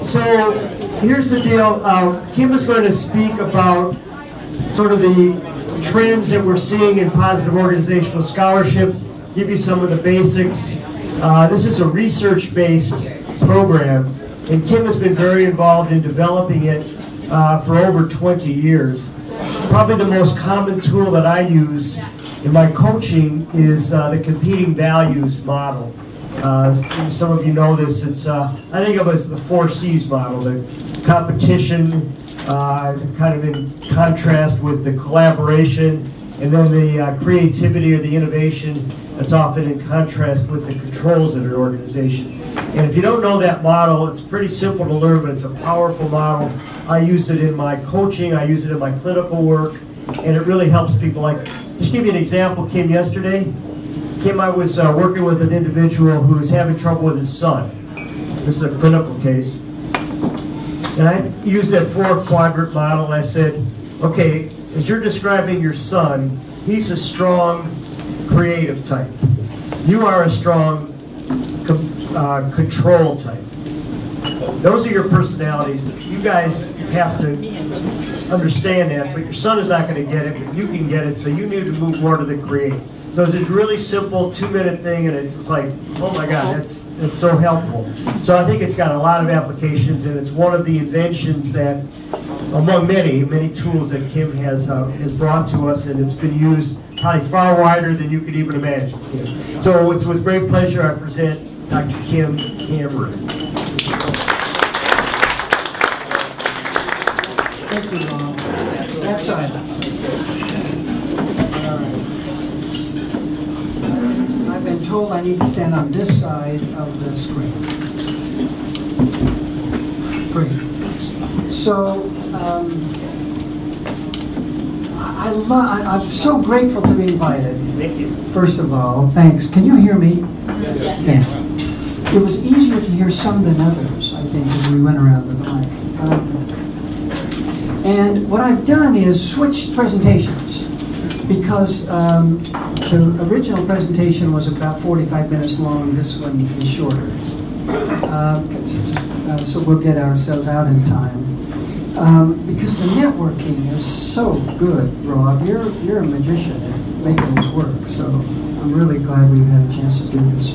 So here's the deal. Kim is going to speak about sort of the trends that we're seeing in positive organizational scholarship, give you some of the basics. This is a research-based program, and Kim has been very involved in developing it for over 20 years. Probably the most common tool that I use in my coaching is the competing values model. Some of you know this. It's I think of it as the 4 C's model: the competition, kind of in contrast with the collaboration, and then the creativity or the innovation that's often in contrast with the controls in an organization. And if you don't know that model, it's pretty simple to learn, but it's a powerful model. I use it in my coaching, I use it in my clinical work, and it really helps people. Like, just give you an example, Kim, yesterday. Kim, I was working with an individual who was having trouble with his son. This is a clinical case. And I used that 4-quadrant model, and I said, okay, as you're describing your son, he's a strong, creative type. You are a strong control type. Those are your personalities. You guys have to understand that, but your son is not going to get it, but you can get it, so you need to move more to the create. So it's this really simple 2-minute thing, and it's like, oh my God, that's so helpful. So I think it's got a lot of applications, and it's one of the inventions that, among many, many tools that Kim has brought to us, and it's been used probably far wider than you could even imagine. So it's with great pleasure I present Dr. Kim Cameron. Thank you, Rob. That side. I've been told I need to stand on this side of the screen. Great. So, I'm so grateful to be invited. Thank you. First of all, thanks. Can you hear me? Yes. Yeah. It was easier to hear some than others, I think, as we went around with the mic. And what I've done is switched presentations, because the original presentation was about 45 minutes long. This one is shorter. So we'll get ourselves out in time. Because the networking is so good, Rob. You're a magician at making this work. So I'm really glad we've had a chance to do this.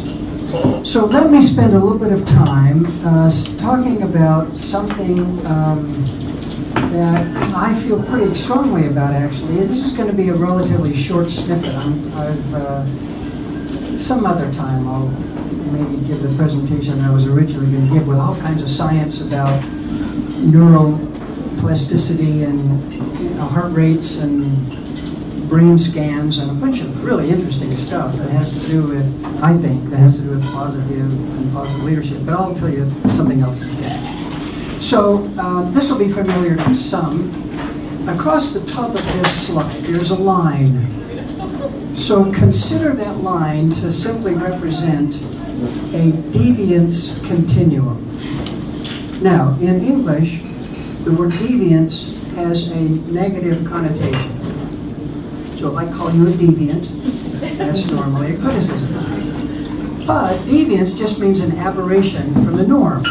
So let me spend a little bit of time talking about something that I feel pretty strongly about, actually. And this is going to be a relatively short snippet. Some other time I'll maybe give the presentation I was originally going to give with all kinds of science about neuroplasticity and heart rates and brain scans and a bunch of really interesting stuff that has to do with, I think, that has to do with positive leadership. But I'll tell you something else instead. So this will be familiar to some. Across the top of this slide, there's a line. So consider that line to simply represent a deviance continuum. Now, in English, the word deviance has a negative connotation. So if I call you a deviant, that's normally a criticism. But deviance just means an aberration from the norm.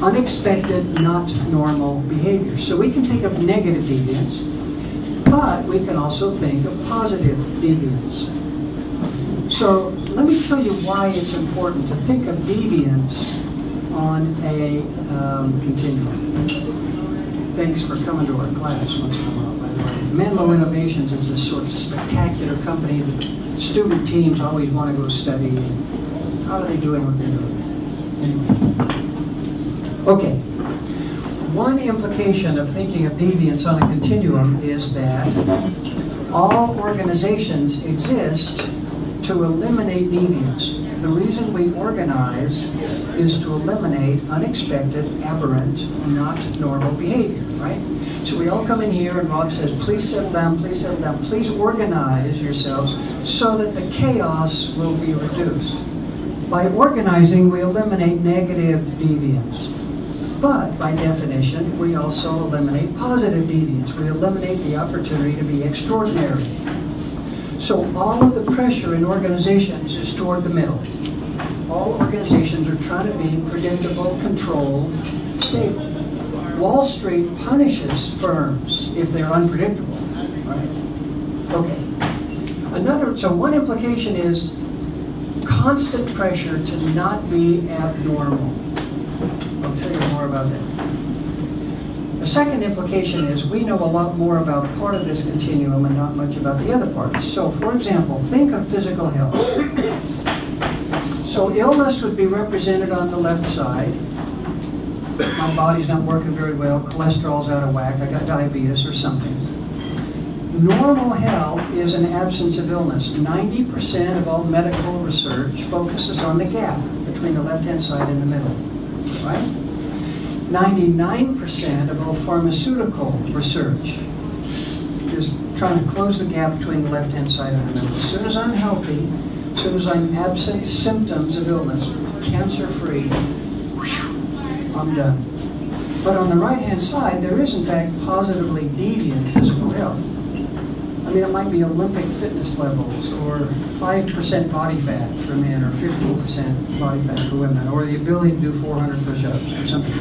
Unexpected, not normal behavior. So we can think of negative deviance, but we can also think of positive deviance. So let me tell you why it's important to think of deviance on a continuum. Thanks for coming to our class once in a while, by the way. Menlo Innovations is this sort of spectacular company that student teams always want to go study. How are they doing what they're doing? Anyway. Okay, one implication of thinking of deviance on a continuum is that all organizations exist to eliminate deviance. The reason we organize is to eliminate unexpected, aberrant, not normal behavior, right? So we all come in here and Rob says, please settle down, please settle down, please organize yourselves so that the chaos will be reduced. By organizing, we eliminate negative deviance. But by definition, we also eliminate positive deviance. We eliminate the opportunity to be extraordinary. So all of the pressure in organizations is toward the middle. all organizations are trying to be predictable, controlled, stable. Wall Street punishes firms if they're unpredictable, right? Okay. So one implication is constant pressure to not be abnormal. I'll tell you more about that. The second implication is we know a lot more about part of this continuum and not much about the other parts. So, for example, think of physical health. So illness would be represented on the left side. My body's not working very well, cholesterol's out of whack, I got diabetes or something. Normal health is an absence of illness. 90% of all medical research focuses on the gap between the left-hand side and the middle, right? 99% of all pharmaceutical research is trying to close the gap between the left-hand side and the middle. As soon as I'm healthy, as soon as I'm absent symptoms of illness, cancer-free, I'm done. But on the right-hand side, there is in fact positively deviant physical health. I mean, it might be Olympic fitness levels, or 5% body fat for men, or 15% body fat for women, or the ability to do 400 push-ups, or something.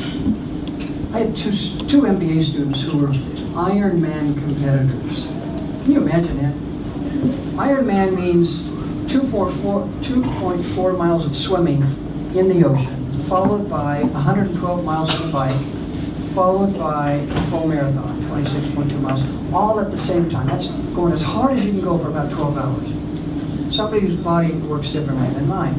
I had two MBA students who were Ironman competitors. Can you imagine that? Ironman means 2.4 miles of swimming in the ocean, followed by 112 miles on the bike, followed by a full marathon, 26.2 miles, all at the same time. That's going as hard as you can go for about 12 hours. Somebody whose body works differently than mine.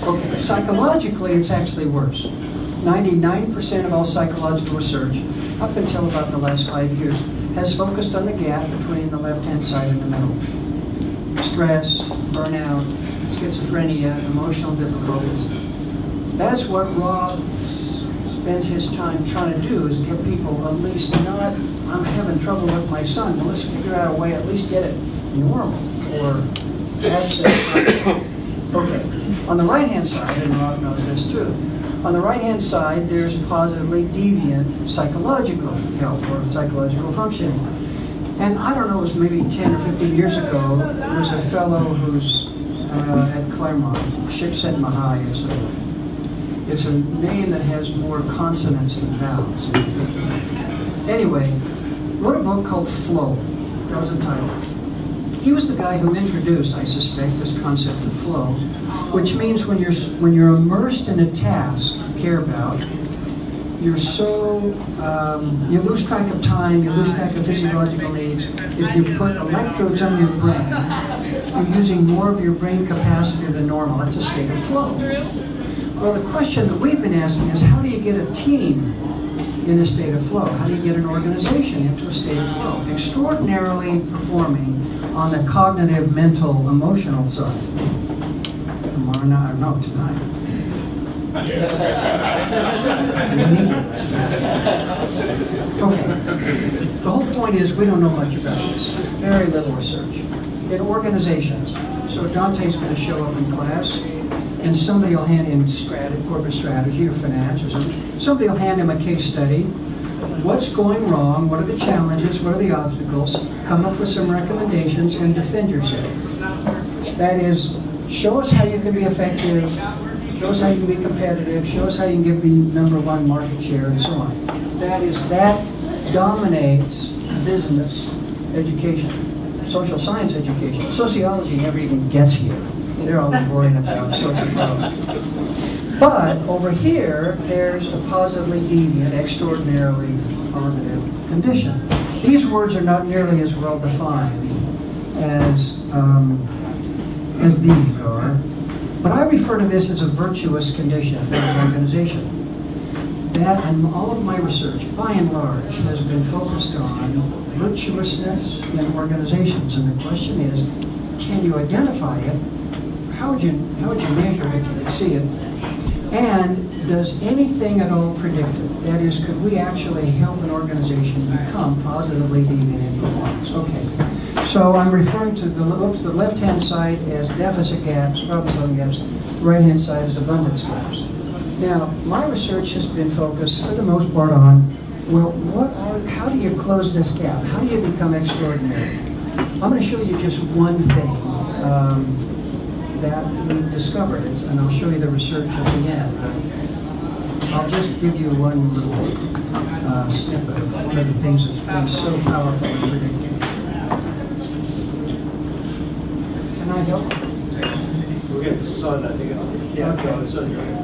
Okay, psychologically, it's actually worse. 99% of all psychological research, up until about the last 5 years, has focused on the gap between the left-hand side and the middle. Stress, burnout, schizophrenia, emotional difficulties. That's what Rob spends his time trying to do, is get people at least not, I'm having trouble with my son, well, let's figure out a way, at least get it normal, or absent. Okay, on the right-hand side, and Rob knows this too, on the right-hand side, there's positively deviant psychological health, or psychological functioning. And I don't know, it was maybe 10 or 15 years ago, there was a fellow who's at Claremont, Csikszentmihalyi. It's a name that has more consonants than vowels. Anyway, wrote a book called Flow. That was the title. He was the guy who introduced, I suspect, this concept of flow, which means when you're immersed in a task you care about, you're so, you lose track of time, you lose track of physiological needs. If you put electrodes on your brain, you're using more of your brain capacity than normal. That's a state of flow. Well, the question that we've been asking is, how do you get a team in a state of flow? How do you get an organization into a state of flow? Extraordinarily performing on the cognitive, mental, emotional side. Tomorrow night, no, tonight. Okay. The whole point is we don't know much about this. Very little research. In organizations. So Dante's going to show up in class, and somebody will hand him corporate strategy or finance or something. Somebody will hand him a case study. What's going wrong? What are the challenges? What are the obstacles? Come up with some recommendations and defend yourself. That is, show us how you can be effective, show us how you can be competitive, show us how you can be #1 market share, and so on. That dominates business education, social science education. Sociology never even gets here. They're always worrying about social problems. But over here, there's a positively deviant, extraordinarily positive condition. These words are not nearly as well defined as these are, but I refer to this as a virtuous condition in an organization. That, and all of my research, by and large, has been focused on virtuousness in organizations. And the question is, can you identify it? How would you measure it if you could see it? And does anything at all predict it? That is, could we actually help an organization become positively deviant in performance? Okay. So I'm referring to the left-hand side as deficit gaps, problem-solving gaps. The right-hand side is abundance gaps. Now, my research has been focused, for the most part, on, well, how do you close this gap? How do you become extraordinary? I'm going to show you just one thing that we've discovered it, and I'll show you the research at the end. I'll just give you one little snippet of one of the things that's been so powerful in predicting. Can I help? We'll get the sun, I think it's, yeah, okay. The sun, right?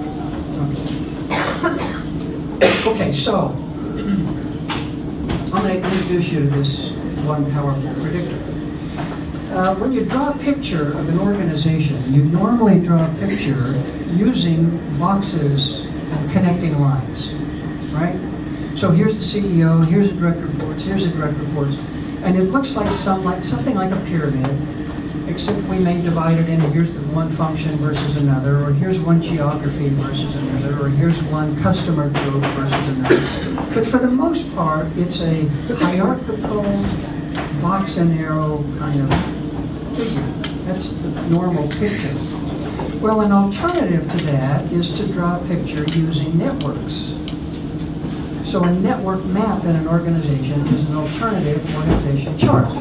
Okay, so I'm going to introduce you to this one powerful predictor. When you draw a picture of an organization, you normally draw a picture using boxes and connecting lines, right? So here's the CEO, here's the direct reports, here's the direct reports, and it looks like something like a pyramid, except we may divide it into here's the one function versus another, or here's one geography versus another, or here's one customer group versus another. But for the most part, it's a hierarchical box and arrow kind of figure. That's the normal picture. Well, an alternative to that is to draw a picture using networks. So a network map in an organization is an alternative organization chart.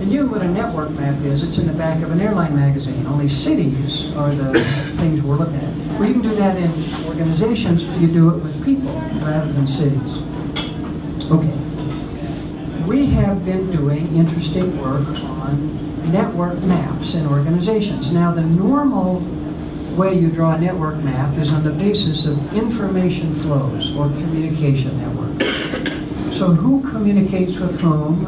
And you know what a network map is? It's in the back of an airline magazine. Only cities are the things we're looking at. Well, you can do that in organizations, but you do it with people rather than cities. Okay. We have been doing interesting work on network maps in organizations. Now, the normal way you draw a network map is on the basis of information flows or communication networks. So who communicates with whom?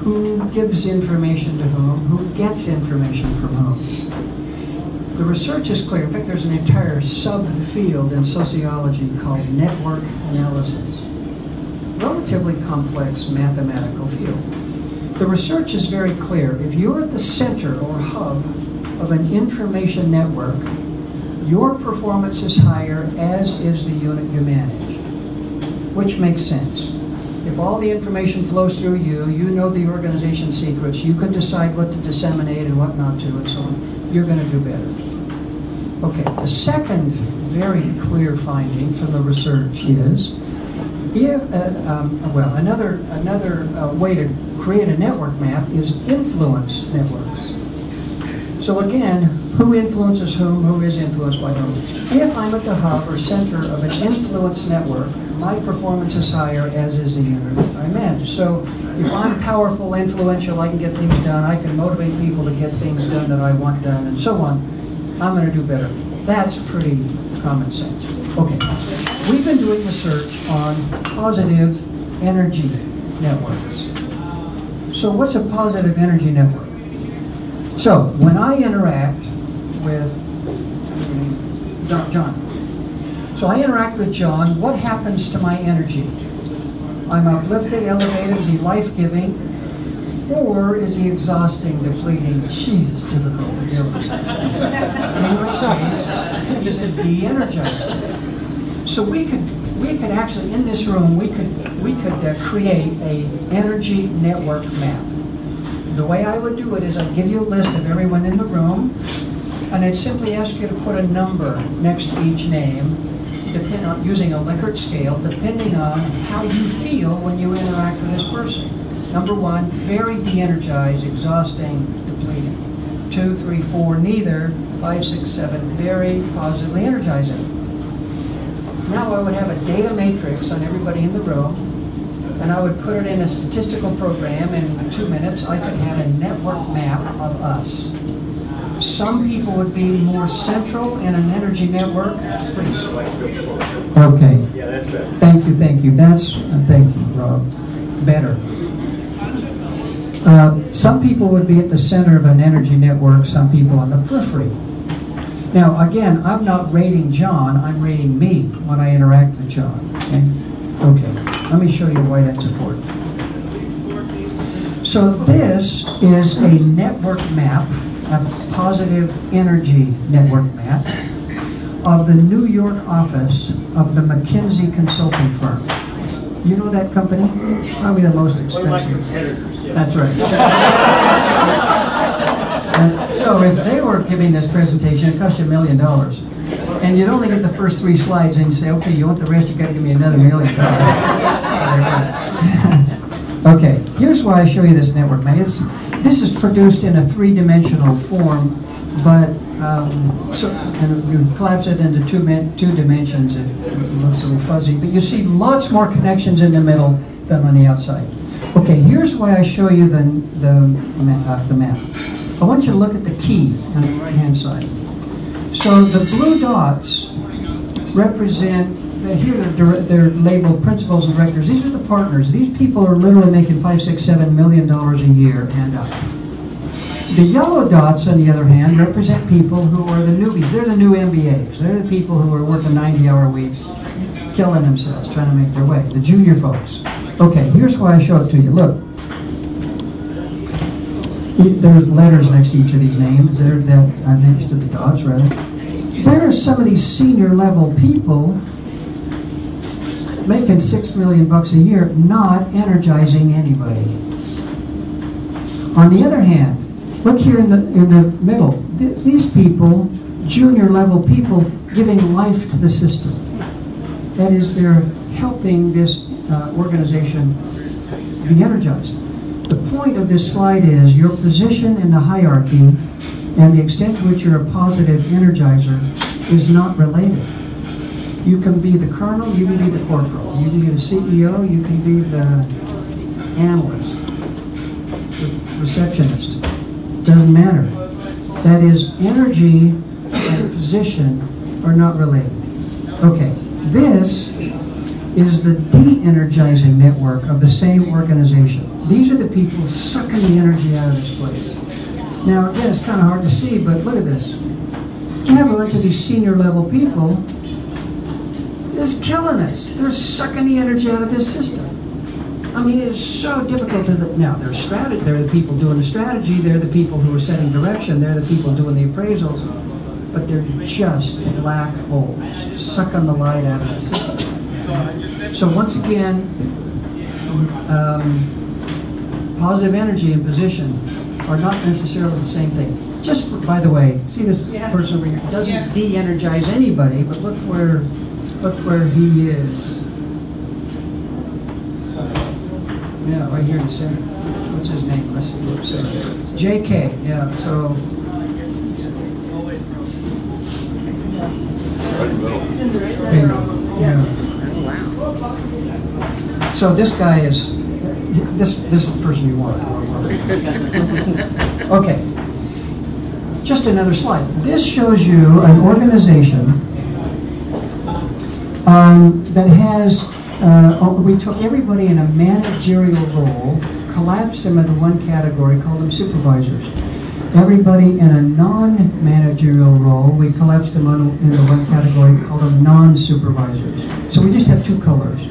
Who gives information to whom? Who gets information from whom? The research is clear. In fact, there's an entire subfield in sociology called network analysis. Relatively complex mathematical field. The research is very clear. If you're at the center or hub of an information network, your performance is higher, as is the unit you manage, which makes sense. If all the information flows through you, you know the organization secrets, you can decide what to disseminate and what not to, and so on, you're going to do better. Okay, the second very clear finding from the research is, if another way to create a network map is influence networks. So again, who influences whom, who is influenced by whom. If I'm at the hub or center of an influence network, my performance is higher, as is the unit I manage. So if I'm powerful, influential, I can get things done, I can motivate people to get things done that I want done, and so on, I'm going to do better. That's pretty common sense. Okay, we've been doing research on positive energy networks. So what's a positive energy network? So when I interact with John, so I interact with John, what happens to my energy? I'm uplifted, elevated, is he life-giving, or is he exhausting, depleting? Jeez, it's difficult to deal with. In which case, is it de-energizing? So we could actually, in this room, we could create a energy network map. The way I would do it is I'd give you a list of everyone in the room, and I'd simply ask you to put a number next to each name, using a Likert scale, depending on how you feel when you interact with this person. Number 1, very de-energized, exhausting, depleting. 2, 3, 4, neither. 5, 6, 7, very positively energizing. Now I would have a data matrix on everybody in the room, and I would put it in a statistical program, and in 2 minutes I could have a network map of us. Some people would be more central in an energy network. Please. Okay. Yeah, that's better. Thank you. Thank you, Rob. Better. Some people would be at the center of an energy network, some people on the periphery. Now, again, I'm not rating John, I'm rating me when I interact with John. Okay, let me show you why that's important. So this is a network map, a positive energy network map of the New York office of the McKinsey consulting firm. You know that company? Probably the most expensive. One of my competitors, yeah. That's right. So if they were giving this presentation, it cost you $1 million. And you'd only get the first 3 slides, and you say, okay, you want the rest, you got to give me another $1 million. Okay, here's why I show you this network map. This is produced in a 3-dimensional form But and you collapse it into two dimensions, it looks a little fuzzy. But you see lots more connections in the middle than on the outside. Okay, here's why I show you the map. I want you to look at the key on the right-hand side. So the blue dots represent, here they're labeled principals and directors. These are the partners. These people are literally making $5, $6, $7 million a year and up. The yellow dots, on the other hand, represent people who are the newbies. They're the new MBAs. They're the people who are working 90-hour weeks, killing themselves, trying to make their way. The junior folks. Okay, here's why I show it to you. Look. There's letters next to each of these names. They're next to the dots, rather. There are some of these senior level people making $6 million a year, not energizing anybody. On the other hand, look here in the middle. These people, junior level people, giving life to the system. That is, they're helping this organization be energized. The point of this slide is your position in the hierarchy and the extent to which you're a positive energizer is not related. You can be the colonel, you can be the corporal, you can be the CEO, you can be the analyst, the receptionist. Doesn't matter. That is, energy and position are not related. Okay, this is the de-energizing network of the same organization. These are the people sucking the energy out of this place. Now, again, it's kind of hard to see, but look at this. You have a bunch of these senior level people just killing us. They're sucking the energy out of this system. I mean, it's so difficult to... Now, they're the people doing the strategy, they're the people who are setting direction, they're the people doing the appraisals, but they're just black holes, sucking the light out of the system. So once again, positive energy and position are not necessarily the same thing. Just by the way, see this person over here doesn't de-energize anybody, but look where he is. Yeah, right here in the center. What's his name? Let's see. JK. Yeah. So. Yeah. So this guy is. This is the person you want. Okay. Just another slide. This shows you an organization that has. We took everybody in a managerial role, collapsed them into one category, called them supervisors. Everybody in a non-managerial role, we collapsed them into one category, called them non-supervisors. So we just have two colors.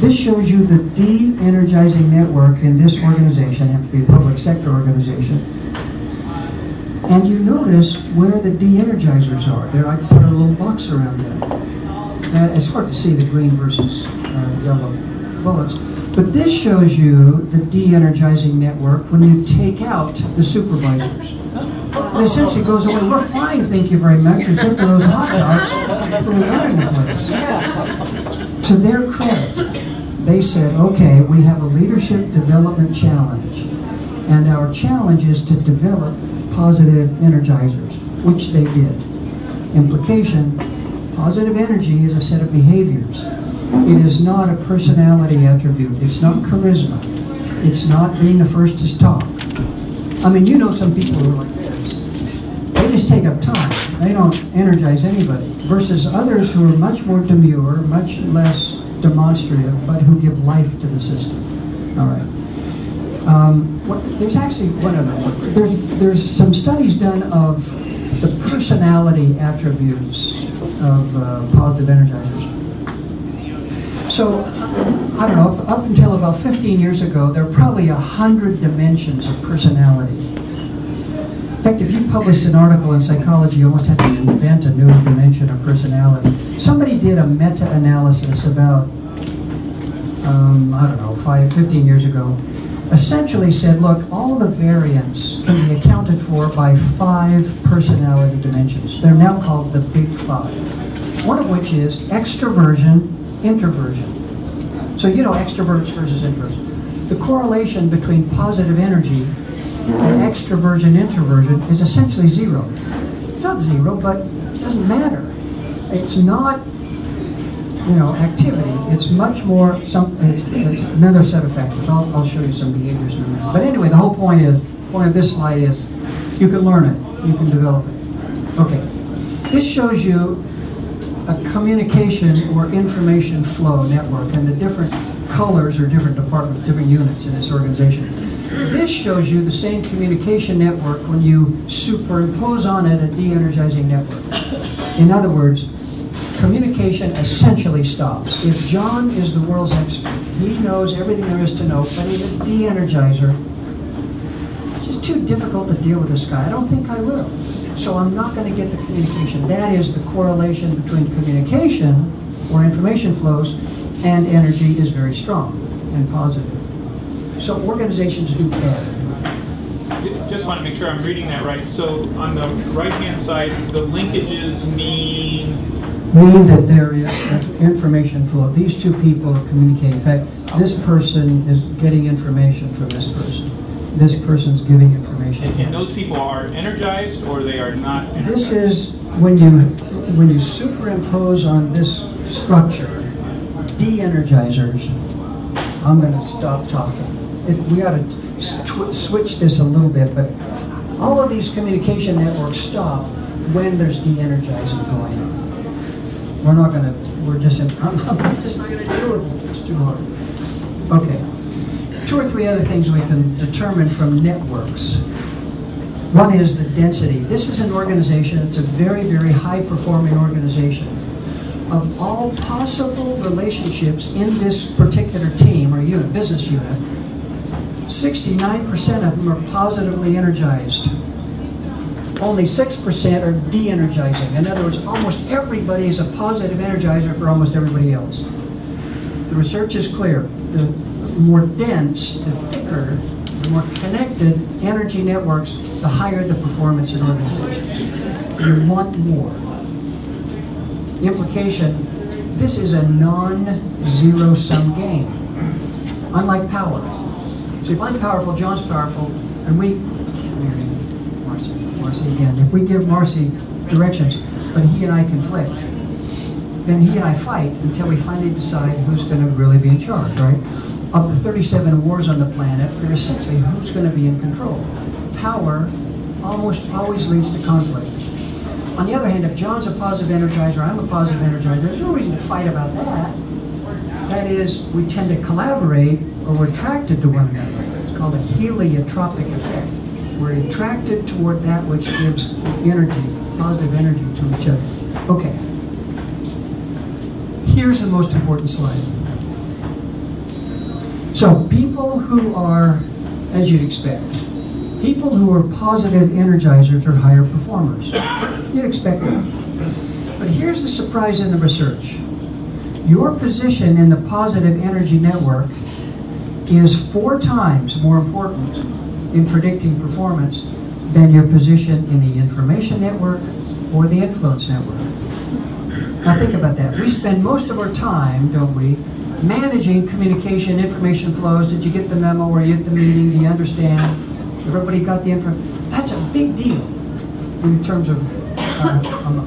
This shows you the de-energizing network in this organization, have to be a public sector organization. And you notice where the de-energizers are. There, I put a little box around them. It's hard to see the green versus yellow bullets. But this shows you the de-energizing network when you take out the supervisors. It essentially goes away. We're fine, thank you very much, except for those hot dogs who are running the place. To their credit, they said, okay, we have a leadership development challenge. And our challenge is to develop positive energizers, which they did. Implication, positive energy is a set of behaviors. It is not a personality attribute. It's not charisma. It's not being the first to talk. I mean, you know some people who are like this. They just take up time. They don't energize anybody. Versus others who are much more demure, much less demonstrative, but who give life to the system. All right. There's actually one other one. There's some studies done of the personality attributes of positive energizers. So, I don't know, up until about 15 years ago, there were probably 100 dimensions of personality. In fact, if you published an article in psychology, you almost had to invent a new dimension of personality. Somebody did a meta-analysis about, I don't know, 15 years ago, essentially said, look, all the variants can be accounted for by 5 personality dimensions. They're now called the Big 5. One of which is extroversion, introversion. So you know extroverts versus introverts. The correlation between positive energy and extroversion, introversion is essentially zero. It's not zero, but it doesn't matter. It's not, activity. It's much more it's another set of factors. I'll show you some behaviors in a minute. But anyway, the whole point of this slide is you can learn it, you can develop it. Okay, this shows you a communication or information flow network, and the different colors are different departments, different units in this organization. This shows you the same communication network when you superimpose on it a de-energizing network. In other words, communication essentially stops. If John is the world's expert, he knows everything there is to know, but he's a de-energizer, it's just too difficult to deal with this guy. I don't think I will. So I'm not going to get the communication. That is the correlation between communication, or information flows, and energy is very strong and positive. So organizations do better. Just want to make sure I'm reading that right. So on the right-hand side, the linkages mean that there is information flow. These two people are communicating. In fact, this person is getting information from this person. This person's giving information. And those people are energized, or they are not energized? This is when you superimpose on this structure de-energizers. I'm going to stop talking. We ought to switch this a little bit, but all of these communication networks stop when there's de-energizing going on. I'm just not going to deal with it. It's too hard. Okay. 2 or 3 other things we can determine from networks. One is the density. This is an organization, it's a very, very high-performing organization. Of all possible relationships in this particular team or unit, business unit, 69% of them are positively energized. Only 6% are de-energizing. In other words, almost everybody is a positive energizer for almost everybody else. The research is clear. The more dense, the thicker, the more connected energy networks, the higher the performance in organizations. You want more. Implication, this is a non-zero-sum game. Unlike power. So if I'm powerful, John's powerful, and Marcy again. If we give Marcy directions, but he and I conflict, then he and I fight until we finally decide who's going to really be in charge, right? Of the 37 wars on the planet, there is essentially who's going to be in control. Power almost always leads to conflict. On the other hand, if John's a positive energizer, I'm a positive energizer, there's no reason to fight about that. That is, we tend to collaborate, or we're attracted to one another. It's called a heliotropic effect. We're attracted toward that which gives energy, positive energy to each other. Okay. Here's the most important slide. So people who are, as you'd expect, people who are positive energizers are higher performers. You'd expect that. But here's the surprise in the research. Your position in the positive energy network is 4 times more important in predicting performance than your position in the information network or the influence network. Now think about that. We spend most of our time, don't we, managing communication, information flows. Did you get the memo? Were you at the meeting? Do you understand? Everybody got the info? That's a big deal in terms of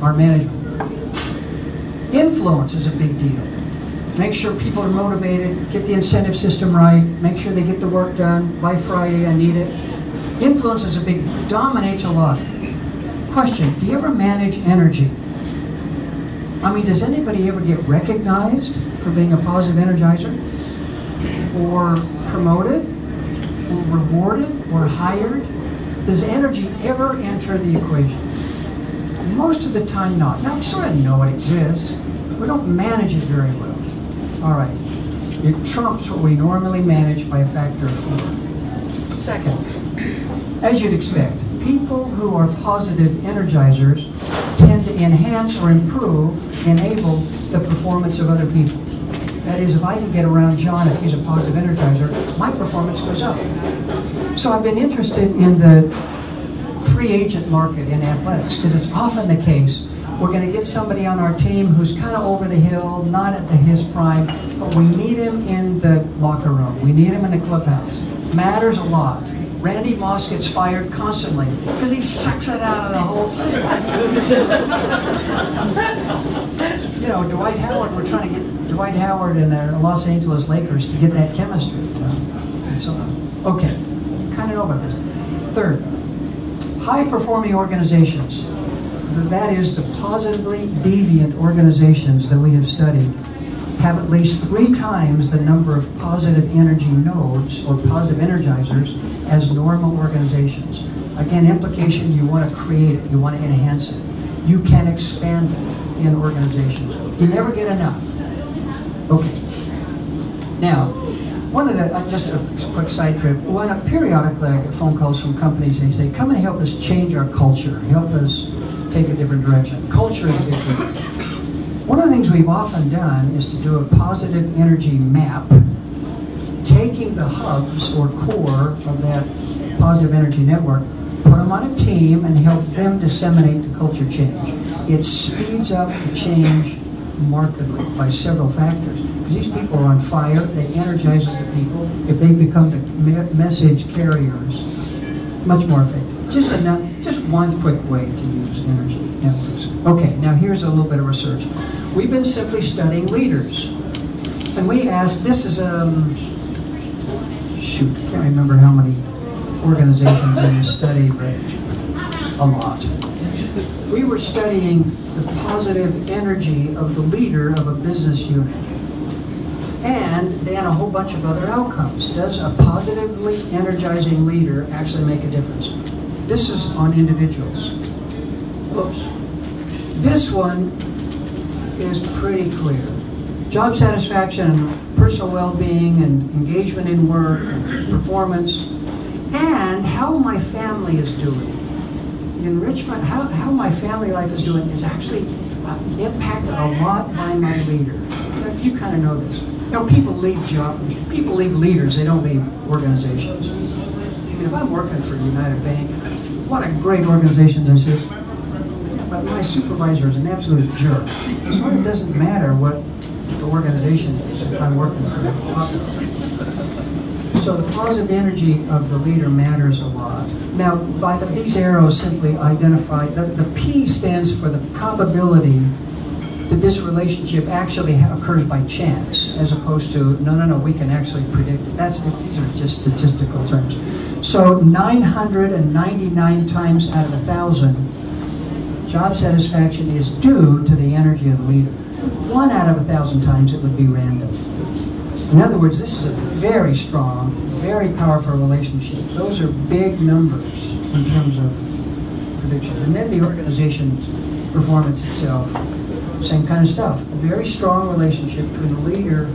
our management. Influence is a big deal. Make sure people are motivated, get the incentive system right, make sure they get the work done by Friday, I need it. Influence is dominates a lot. Question, do you ever manage energy? I mean, does anybody ever get recognized for being a positive energizer? Or promoted? Or rewarded? Or hired? Does energy ever enter the equation? Most of the time not. Now, we sort of know it exists. We don't manage it very well. All right. It trumps what we normally manage by a factor of 4. Second, as you'd expect, people who are positive energizers tend to enhance or improve, enable the performance of other people. That is, if I can get around John, if he's a positive energizer, my performance goes up. So I've been interested in the free agent market in athletics, because it's often the case we're going to get somebody on our team who's kind of over the hill, not at his prime, but we need him in the locker room. We need him in the clubhouse. Matters a lot. Randy Moss gets fired constantly because he sucks it out of the whole system. You know, Dwight Howard, we're trying to get Dwight Howard and the Los Angeles Lakers to get that chemistry, you know, and so on. Okay, you kind of know about this. Third, high-performing organizations. That is, the positively deviant organizations that we have studied have at least 3 times the number of positive energy nodes or positive energizers as normal organizations. Again, implication, you want to create it, you want to enhance it. You can expand it in organizations. You never get enough. Okay. Now, one of the, just a quick side trip, when periodically I get phone calls from companies, they say, come and help us change our culture, help us take a different direction. Culture is different. One of the things we've often done is to do a positive energy map, taking the hubs or core of that positive energy network, put them on a team and help them disseminate the culture change. It speeds up the change markedly by several factors. Because these people are on fire, they energize other people. If they become the message carriers, much more effective. Just one quick way to use energy networks. Okay, now here's a little bit of research. We've been simply studying leaders. And we asked, this is, shoot, I can't remember how many organizations in this study, but a lot. We were studying the positive energy of the leader of a business unit. And then a whole bunch of other outcomes. Does a positively energizing leader actually make a difference? This is on individuals. Oops. This one is pretty clear. Job satisfaction, personal well-being, and engagement in work, and performance, and how my family is doing. Enrichment, how my family life is doing is actually impacted a lot by my leader. You kind of know this. You know, people leave leaders, they don't leave organizations. I mean, if I'm working for United Bank, what a great organization this is, but my supervisor is an absolute jerk. So it doesn't matter what the organization is if I'm working for them. So the positive energy of the leader matters a lot. Now, by these arrows simply identify, the P stands for the probability that this relationship actually occurs by chance, as opposed to, no, we can actually predict it. These are just statistical terms. So 999 times out of 1,000, job satisfaction is due to the energy of the leader. 1 out of 1,000 times it would be random. In other words, this is a very strong, very powerful relationship. Those are big numbers in terms of prediction. And then the organization's performance itself, same kind of stuff. A very strong relationship between the leader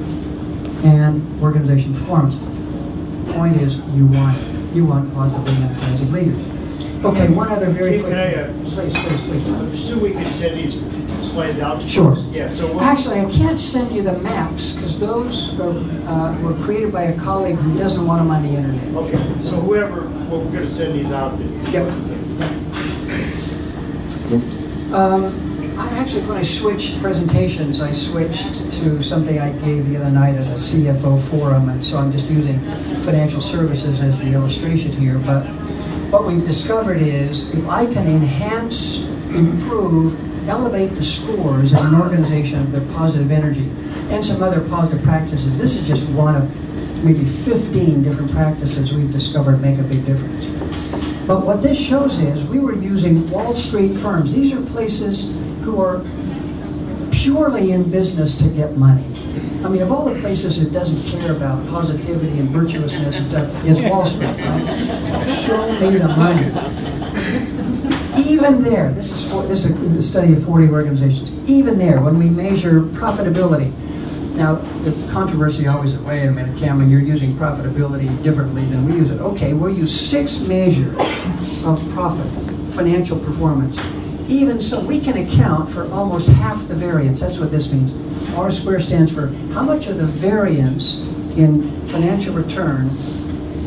and organization performance. The point is, you want it. You want positively energizing leaders. Okay, one other very quick. Please. Just so we can send these slides out to Sure. Yeah. So actually, I can't send you the maps because those were created by a colleague who doesn't want them on the internet. Okay. So whoever, we're going to send these out to. Yep. When I switched presentations, I switched to something I gave the other night at a CFO forum, and so I'm just using financial services as the illustration here. But what we've discovered is if I can enhance, improve, elevate the scores in an organization of their positive energy and some other positive practices, this is just one of maybe 15 different practices we've discovered make a big difference. But what this shows is we were using Wall Street firms. These are places who are purely in business to get money. I mean, of all the places it doesn't care about positivity and virtuousness and stuff, it's Wall Street, right? Show me the money. Even there, this is a study of 40 organizations, even there, when we measure profitability. Now, the controversy always is, wait a minute, Cameron, you're using profitability differently than we use it. Okay, we'll use 6 measures of profit, financial performance. Even so, we can account for almost half the variance. That's what this means. R square stands for how much of the variance in financial return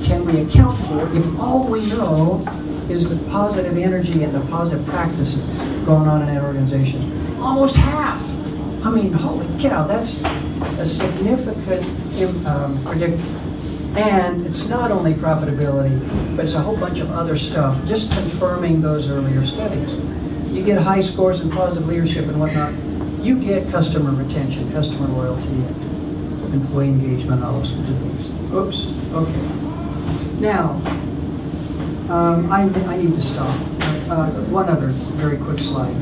can we account for if all we know is the positive energy and the positive practices going on in that organization. Almost half. I mean, holy cow, that's a significant predictor. And it's not only profitability, but it's a whole bunch of other stuff, just confirming those earlier studies. You get high scores in positive leadership and whatnot, you get customer retention, customer loyalty, employee engagement, all those kinds of things. Oops, okay. Now, I need to stop. One other very quick slide.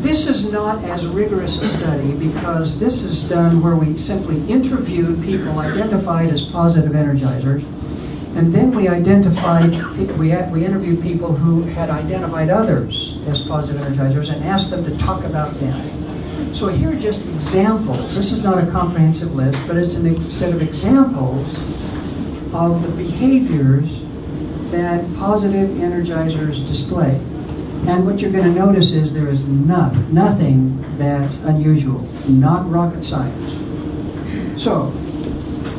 This is not as rigorous a study because this is done where we simply interviewed people identified as positive energizers, and then we interviewed people who had identified others as positive energizers and asked them to talk about them. So here are just examples. This is not a comprehensive list, but it's a set of examples of the behaviors that positive energizers display. And what you're going to notice is there is nothing that's unusual, not rocket science. So,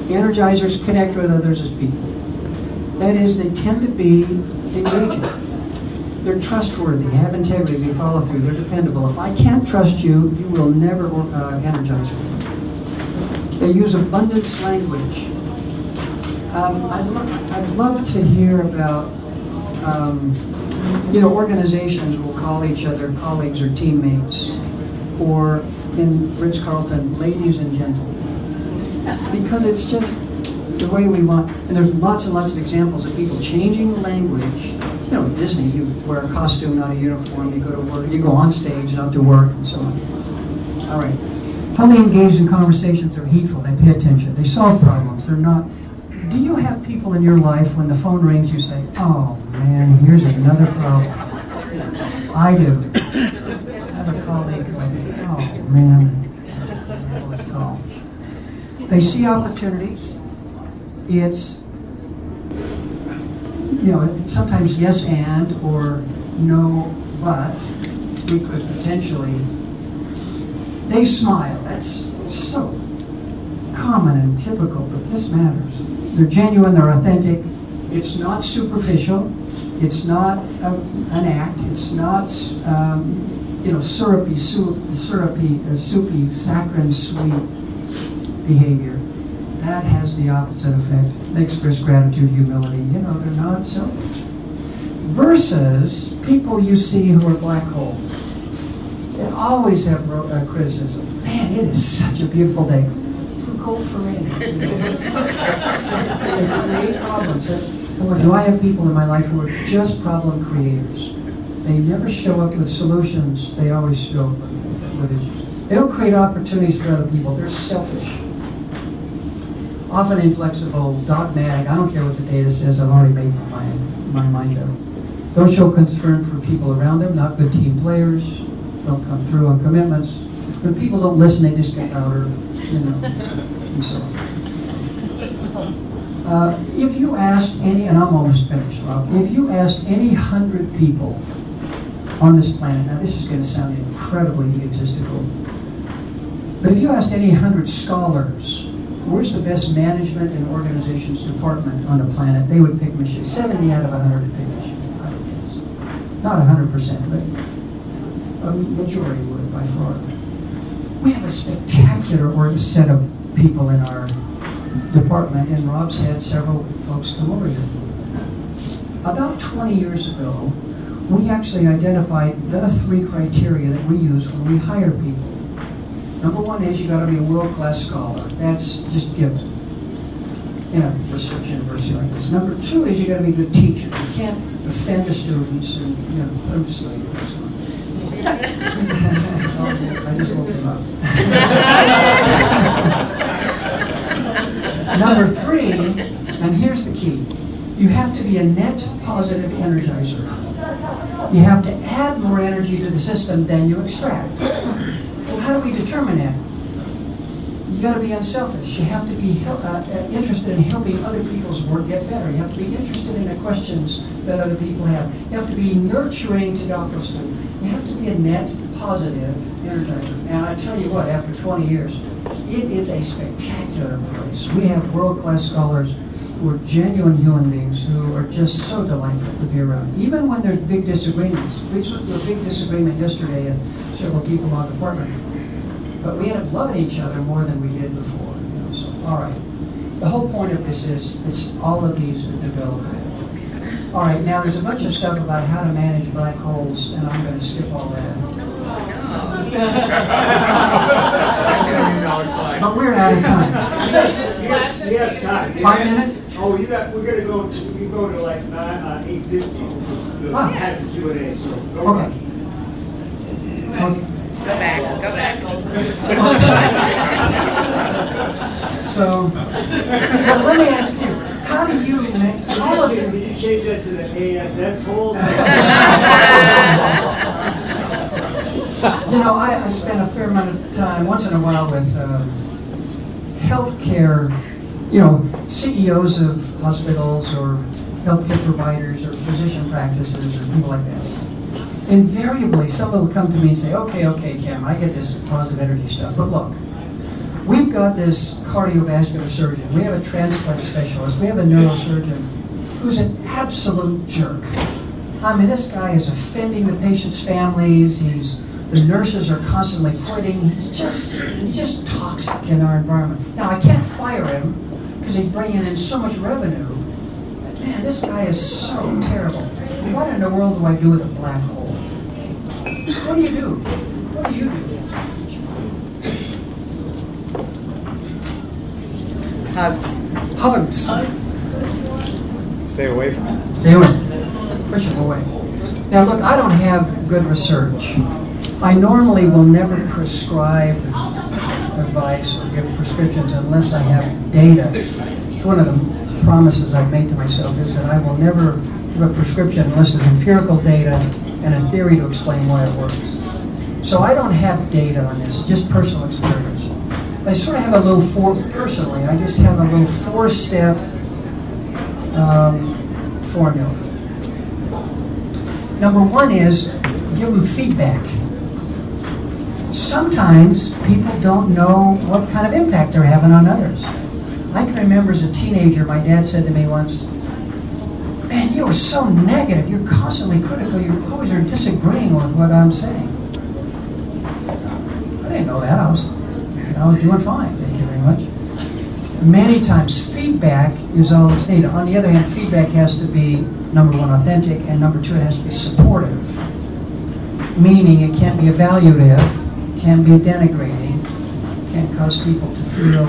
energizers connect with others as people. That is, they tend to be engaging. They're trustworthy, have integrity, they follow through, they're dependable. If I can't trust you, you will never energize me. They use abundance language. I'd love to hear about organizations will call each other colleagues or teammates, or in Ritz-Carlton, ladies and gentlemen, because it's just the way we want. And there's lots and lots of examples of people changing the language. You know, Disney, you wear a costume, not a uniform, you go to work, you go on stage, not to work, and so on. All right. Fully engaged in conversations, they're heedful, they pay attention, they solve problems, they're not. Do you have people in your life when the phone rings, you say, oh man, here's another problem? I do. I have a colleague who I think, oh man, let's call. They see opportunities. It's, sometimes yes and or no but. We could potentially. They smile. That's so common and typical, but this matters. They're genuine, they're authentic. It's not superficial. It's not an act. It's not, syrupy, soupy, saccharine, sweet behavior. That has the opposite effect. They express gratitude, humility. They're not selfish. Versus people you see who are black holes. They always have criticism. Man, it is such a beautiful day. Cold for me. They create problems. Do I have people in my life who are just problem creators? They never show up with solutions. They always show up with issues. They don't create opportunities for other people. They're selfish. Often inflexible, dogmatic. I don't care what the data says. I've already made my mind up. Don't show concern for people around them. Not good team players. Don't come through on commitments. When people don't listen, they just get louder. And so if you asked any, and I'm almost finished, Rob, if you asked any 100 people on this planet, now this is going to sound incredibly egotistical, but if you asked any 100 scholars, where's the best management and organizations department on the planet, they would pick Michigan. 70 out of 100 would pick Michigan, I would guess. Not 100%, but a majority would, by far. We have a spectacular set of people in our department, and Rob's had several folks come over here. About 20 years ago, we actually identified the 3 criteria that we use when we hire people. Number 1 is you got to be a world-class scholar. That's just given in a research university like this. Number 2 is you got to be a good teacher. You can't offend the students and put them to sleep. I just woke him up. Number 3, and here's the key, you have to be a net positive energizer. You have to add more energy to the system than you extract. Well, how do we determine that? You got to be unselfish. You have to be interested in helping other people's work get better. You have to be interested in the questions that other people have. You have to be nurturing to doctoral students. You have to be a net positive energizer. And I tell you what, after 20 years, it is a spectacular place. We have world-class scholars who are genuine human beings who are just so delightful to be around, even when there's big disagreements. We went through a big disagreement yesterday, and several people in our department. But we ended up loving each other more than we did before. So, all right. The whole point of this is, it's all of these are developable. All right, now there's a bunch of stuff about how to manage black holes, and I'm going to skip all that. But we're out of time. We have time. 5 minutes? Oh, we're gonna go to like 8:50. We'll have the Q&A. So go Okay. on. Okay. Go back. So let me ask you, how do you all of you? Can you change that to the ASS holes? You know, I spend a fair amount of time, once in a while, with healthcare, CEOs of hospitals or healthcare providers or physician practices or people like that. Invariably, someone will come to me and say, okay, Kim, I get this positive energy stuff, but look, we've got this cardiovascular surgeon, we have a transplant specialist, we have a neurosurgeon who's an absolute jerk. I mean, this guy is offending the patient's families, the nurses are constantly quitting, he's just toxic in our environment. Now, I can't fire him because he's bringing in so much revenue, but man, this guy is so terrible. What in the world do I do with a black hole? What do you do? What do you do? Hugs. Stay away from it. Stay away. Push them away. Now look, I don't have good research. I normally will never prescribe advice or give prescriptions unless I have data. It's one of the promises I've made to myself is that I will never give a prescription unless there's empirical data and a theory to explain why it works. So I don't have data on this, it's just personal experience. I sort of have a little personally, I just have a little four-step formula. Number one is give them feedback. Sometimes people don't know what kind of impact they're having on others. I can remember as a teenager, my dad said to me once, "Man, you are so negative. You're constantly critical. You always are disagreeing with what I'm saying." I didn't know that. I was doing fine. Thank you very much. Many times, feedback is all that's needed. On the other hand, feedback has to be, number one, authentic, and number two, it has to be supportive. Meaning, it can't be evaluative, can't be denigrating, can't cause people to feel,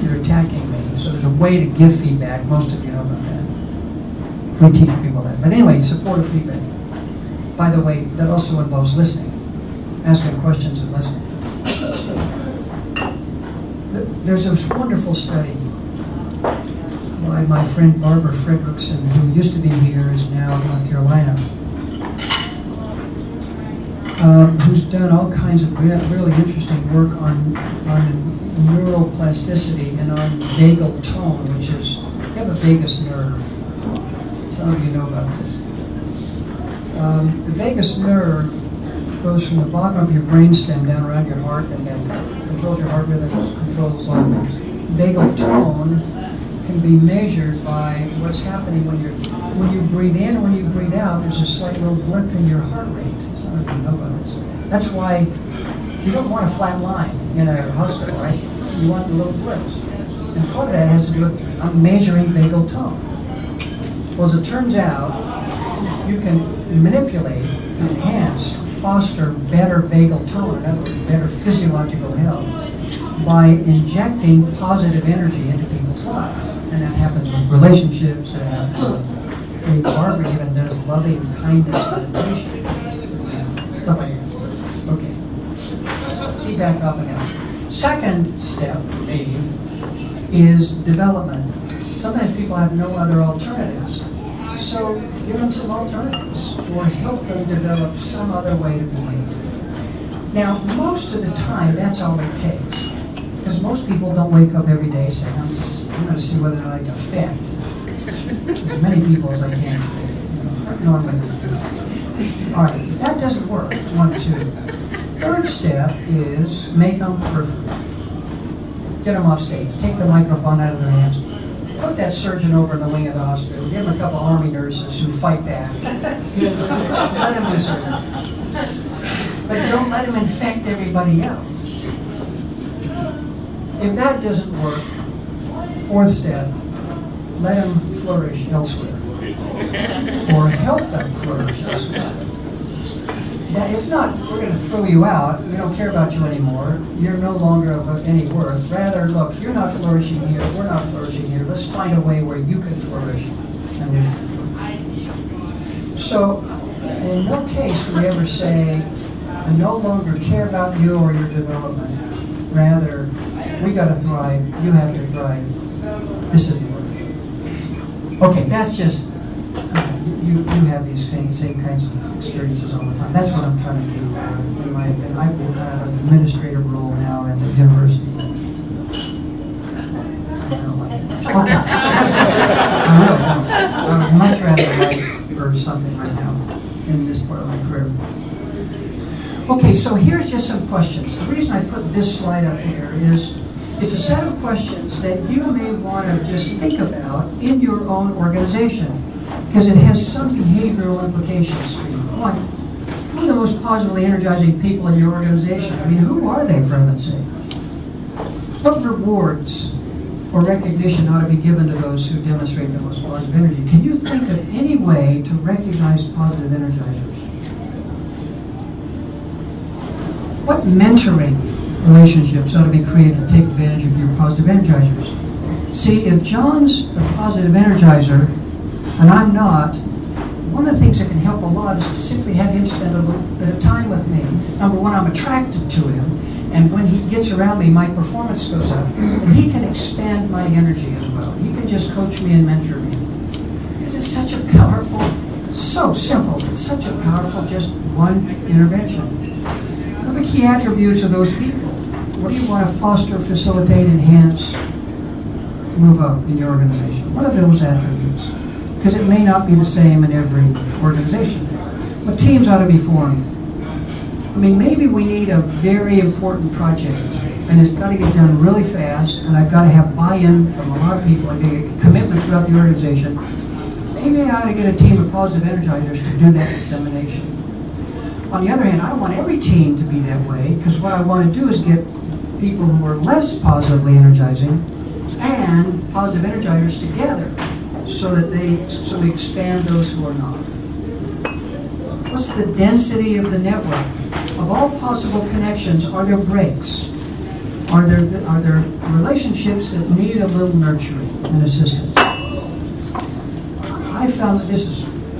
you're attacking me. So there's a way to give feedback. Most of you know about that. We teach people that. But anyway, supportive feedback. By the way, that also involves listening. Asking questions and listening. There's this wonderful study by my friend Arbor who used to be here, is now in North Carolina, who's done all kinds of really interesting work on neuroplasticity and on vagal tone, which is, you have a vagus nerve. Some of you know about this. The vagus nerve goes from the bottom of your brainstem down around your heart and then controls your heart rhythm, controls a lot of things. Vagal tone can be measured by what's happening when you breathe in and when you breathe out. There's a slight little blip in your heart rate. Some of you know about this. That's why you don't want a flat line in a hospital, right? You want the little blips. And part of that has to do with measuring vagal tone. Well, as it turns out, you can manipulate, enhance, foster better vagal tone, in other words, better physiological health, by injecting positive energy into people's lives. And that happens with relationships, it happens with, Arbor even does loving kindness meditation, stuff like that. Okay. Feedback off and on. Second step for me is development. Sometimes people have no other alternatives. So give them some alternatives or help them develop some other way to behave. Now, most of the time, that's all it takes. Because most people don't wake up every day saying, I'm going to see whether or not I can offend as many people as I can. Normally. All right, that doesn't work. 1, 2. Third step is make them perfect. Get them off stage. Take the microphone out of their hands. Put that surgeon over in the wing of the hospital. Give him a couple Army nurses who fight back. Let him do something. But don't let him infect everybody else. If that doesn't work, Fourth step, let them flourish elsewhere. Or help them flourish elsewhere. Now, it's not, we're going to throw you out, we don't care about you anymore, you're no longer of any worth. Rather, look, you're not flourishing here, we're not flourishing here, let's find a way where you can flourish and we can flourish. So, in no case do we ever say, I no longer care about you or your development. Rather, we got to thrive, you have to thrive. This isn't working. Okay, that's just, you have these same kinds of experiences all the time. That's what I'm trying to do. In my opinion, I have an administrative role now in the university. I don't like it much. Okay. I would much rather write or something right now in this part of my career. Okay, so here's just some questions. The reason I put this slide up here is it's a set of questions that you may want to just think about in your own organization, because it has some behavioral implications for you. One, who are the most positively energizing people in your organization? I mean, who are they, for heaven's sake? What rewards or recognition ought to be given to those who demonstrate the most positive energy? Can you think of any way to recognize positive energizers? What mentoring relationships ought to be created to take advantage of your positive energizers? See, if John's a positive energizer, and I'm not, one of the things that can help a lot is to simply have him spend a little bit of time with me. Number one, I'm attracted to him, and when he gets around me, my performance goes up, and he can expand my energy as well. He can just coach me and mentor me. Because it's such a powerful, so simple, it's such a powerful, just one intervention. What are the key attributes of those people? What do you want to foster, facilitate, enhance, move up in your organization? What are those attributes? Because it may not be the same in every organization. What teams ought to be formed? I mean, maybe we need a very important project, and it's got to get done really fast, and I've got to have buy-in from a lot of people, and a commitment throughout the organization. Maybe I ought to get a team of positive energizers to do that dissemination. On the other hand, I don't want every team to be that way, because what I want to do is get people who are less positively energizing and positive energizers together, so that we expand those who are not. What's the density of the network? Of all possible connections, are there breaks? Are there relationships that need a little nurturing and assistance?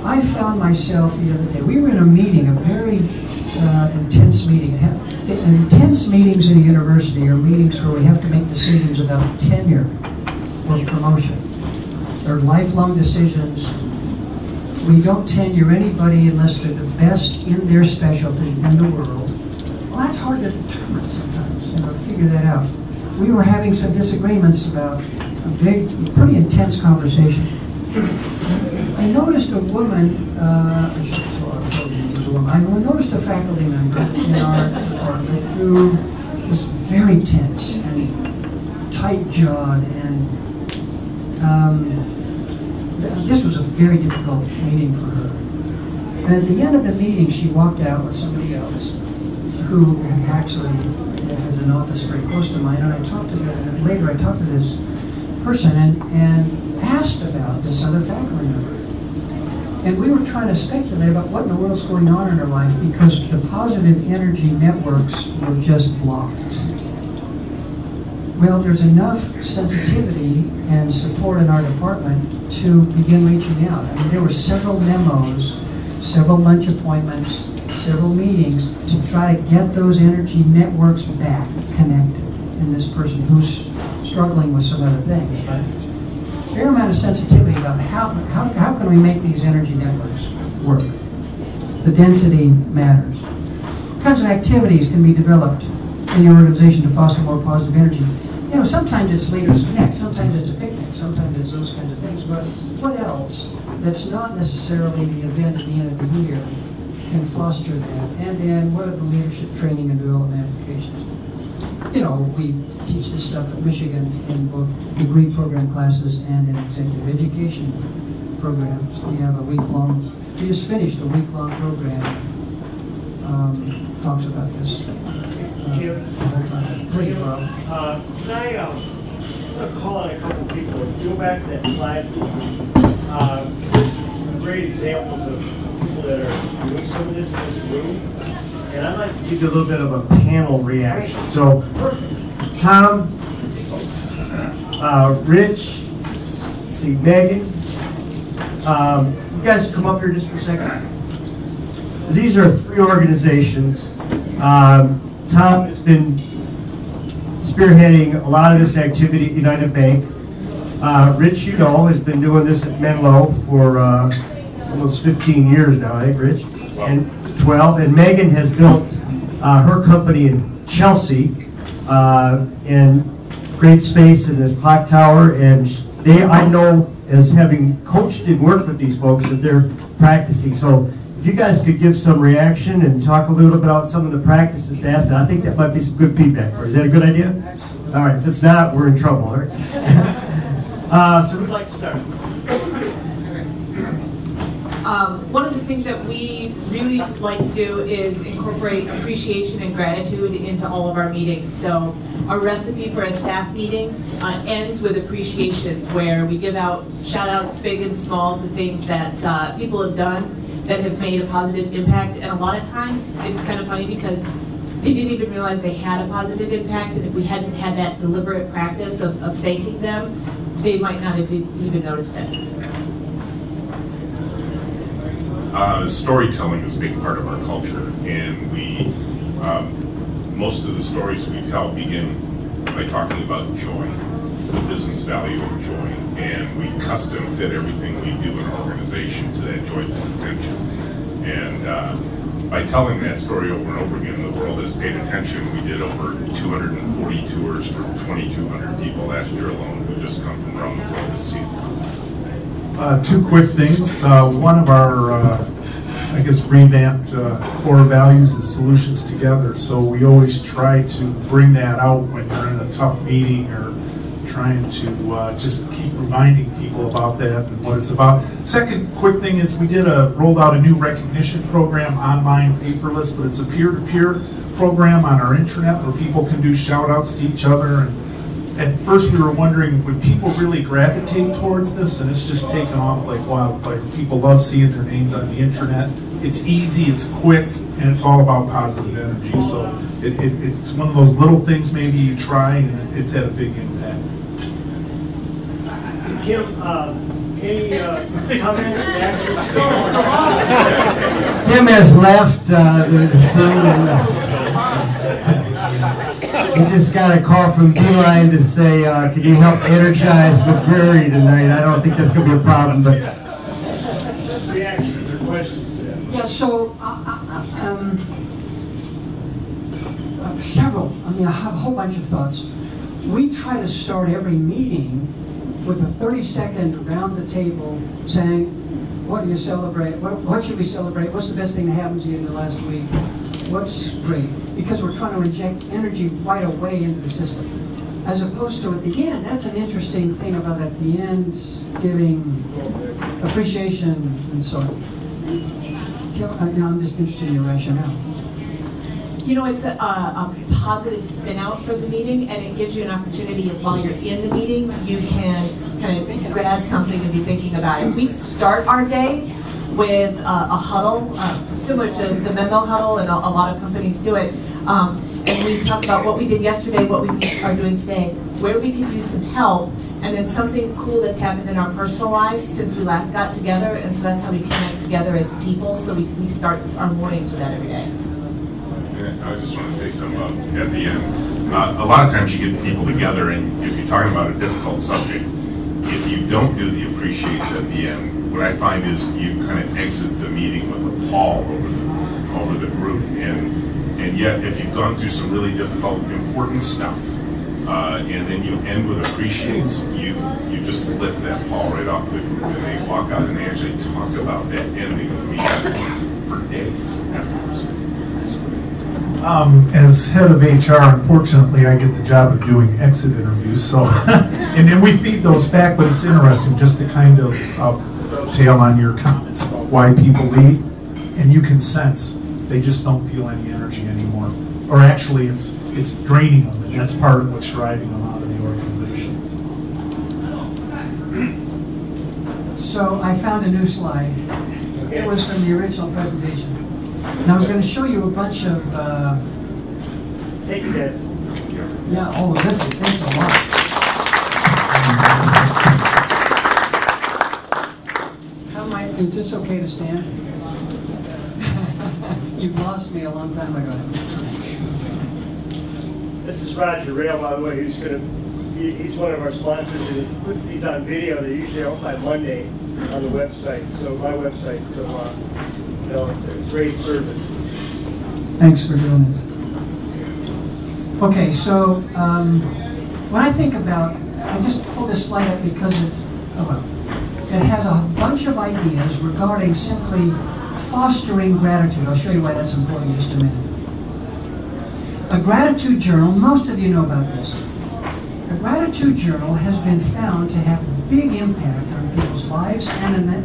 I found myself the other day. We were in a meeting, a very intense meeting. Intense meetings at a university are meetings where we have to make decisions about tenure or promotion. They're lifelong decisions. We don't tenure anybody unless they're the best in their specialty in the world. Well, that's hard to determine sometimes, figure that out. We were having some disagreements about a big, pretty intense conversation. I noticed a woman, I noticed a faculty member in our department who was very tense and tight-jawed, and this was a very difficult meeting for her. And at the end of the meeting, she walked out with somebody else who actually has an office very close to mine. And I talked to them, later I talked to this person and asked about this other faculty member. And we were trying to speculate about what in the world's going on in her life, because the positive energy networks were just blocked. Well, there's enough sensitivity and support in our department to begin reaching out. I mean, there were several memos, several lunch appointments, several meetings to try to get those energy networks back connected in this person who's struggling with some other things. But a fair amount of sensitivity about how can we make these energy networks work. The density matters. What kinds of activities can be developed in your organization to foster more positive energy? Sometimes it's Leaders Connect, sometimes it's a picnic, sometimes it's those kinds of things, but what else that's not necessarily the event at the end of the year can foster that? And then what are the leadership training and development applications? We teach this stuff at Michigan in both degree program classes and in executive education programs. We have a week-long, we just finished a week-long program, talks about this. Please, Rob. can I going to call on a couple people. Go back to that slide. There's some great examples of people that are doing some of this in this room. And I'd like to give you a little bit of a panel reaction. So, Tom, Rich, let's see, Megan, you guys come up here just for a second. These are 3 organizations. Tom has been spearheading a lot of this activity at United Bank. Rich, you know, has been doing this at Menlo for almost 15 years now, I think, Rich? And 12. And Megan has built her company in Chelsea in great space in the clock tower. And they, I know, as having coached and worked with these folks, that they're practicing. So if you guys could give some reaction and talk a little bit about some of the practices to ask, I think that might be some good feedback. Is that a good idea? All right, if it's not, we're in trouble, all right? So who'd like to start? One of the things that we really like to do is incorporate appreciation and gratitude into all of our meetings. So our recipe for a staff meeting ends with appreciations, where we give out shout outs big and small to things that people have done that have made a positive impact. And a lot of times it's kind of funny because they didn't even realize they had a positive impact, and if we hadn't had that deliberate practice of thanking them, they might not have even noticed it. Storytelling is a big part of our culture, and we most of the stories we tell begin by talking about joy, the business value of joy, and we custom fit everything we do in our organization to that joyful intention. And by telling that story over and over again, the world has paid attention. We did over 240 tours for 2,200 people last year alone who just come from around the world to see them. 2 quick things. One of our, I guess, revamped core values is solutions together. So we always try to bring that out when you're in a tough meeting, or trying to just keep reminding people about that and what it's about. Second quick thing is we rolled out a new recognition program, online, paperless, but it's a peer-to-peer program on our intranet where people can do shout-outs to each other. And at first we were wondering, would people really gravitate towards this? And it's just taken off like wildfire. People love seeing their names on the intranet. It's easy, it's quick, and it's all about positive energy. So it's one of those little things maybe you try, and it's had a big impact. Kim, any comment, reactions? Kim has left the scene, and we just got a call from Beeline to say, can you help energize McGurry tonight? I don't think that's going to be a problem, but reactions or questions to that? Yeah, so several. I mean, I have a whole bunch of thoughts. We try to start every meeting with a 30-second around the table saying, what do you celebrate? What should we celebrate? What's the best thing that happened to you in the last week? What's great? Because we're trying to inject energy right away into the system. As opposed to at the end, that's an interesting thing about at the end, giving appreciation and so on. So, I'm just interested in your rationale. You know, it's a positive spin out for the meeting, and it gives you an opportunity, while you're in the meeting, you can kind of grab something and be thinking about it. We start our days with a huddle, similar to the Menlo huddle, and a lot of companies do it. And we talk about what we did yesterday, what we are doing today, where we could use some help, and then something cool that's happened in our personal lives since we last got together, and so that's how we connect together as people. So we start our mornings with that every day. I just want to say something at the end. A lot of times you get people together, and if you're talking about a difficult subject, if you don't do the appreciates at the end, what I find is you kind of exit the meeting with a pall over the group, and yet if you've gone through some really difficult, important stuff, and then you end with appreciates, you just lift that pall right off the group, and they walk out and they actually talk about that ending of the meeting for days afterwards. As head of HR, unfortunately, I get the job of doing exit interviews, so and then we feed those back. But it's interesting just to kind of tail on your comments about why people leave, and you can sense they just don't feel any energy anymore, or actually, it's draining them, and that's part of what's driving them out of the organizations. So I found a new slide. It was from the original presentation. And I was going to show you a bunch of... Thank you, guys. Yeah, oh, thanks a lot. Is this okay to stand? You've lost me a long time ago. This is Roger Rayle, by the way, he's one of our sponsors, and he puts these on video. They're usually out by Monday on the website, so my website. So, you know, it's great service. Thanks for doing this. Okay, so when I think about, I just pulled this slide up because it has a bunch of ideas regarding simply fostering gratitude. I'll show you why that's important in just a minute. A gratitude journal, most of you know about this. A gratitude journal has been found to have big impact on people's lives and in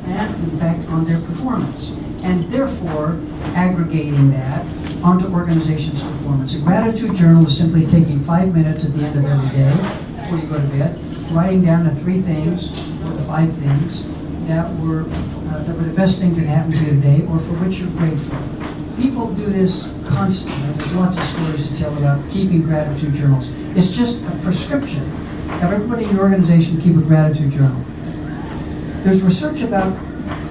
fact on their performance, and therefore aggregating that onto organizations' performance. A gratitude journal is simply taking 5 minutes at the end of every day before you go to bed, writing down the 3 things or the 5 things that were the best things that happened to you today or for which you're grateful. People do this constantly. There's lots of stories to tell about keeping gratitude journals. It's just a prescription. Have everybody in your organization keep a gratitude journal. There's research about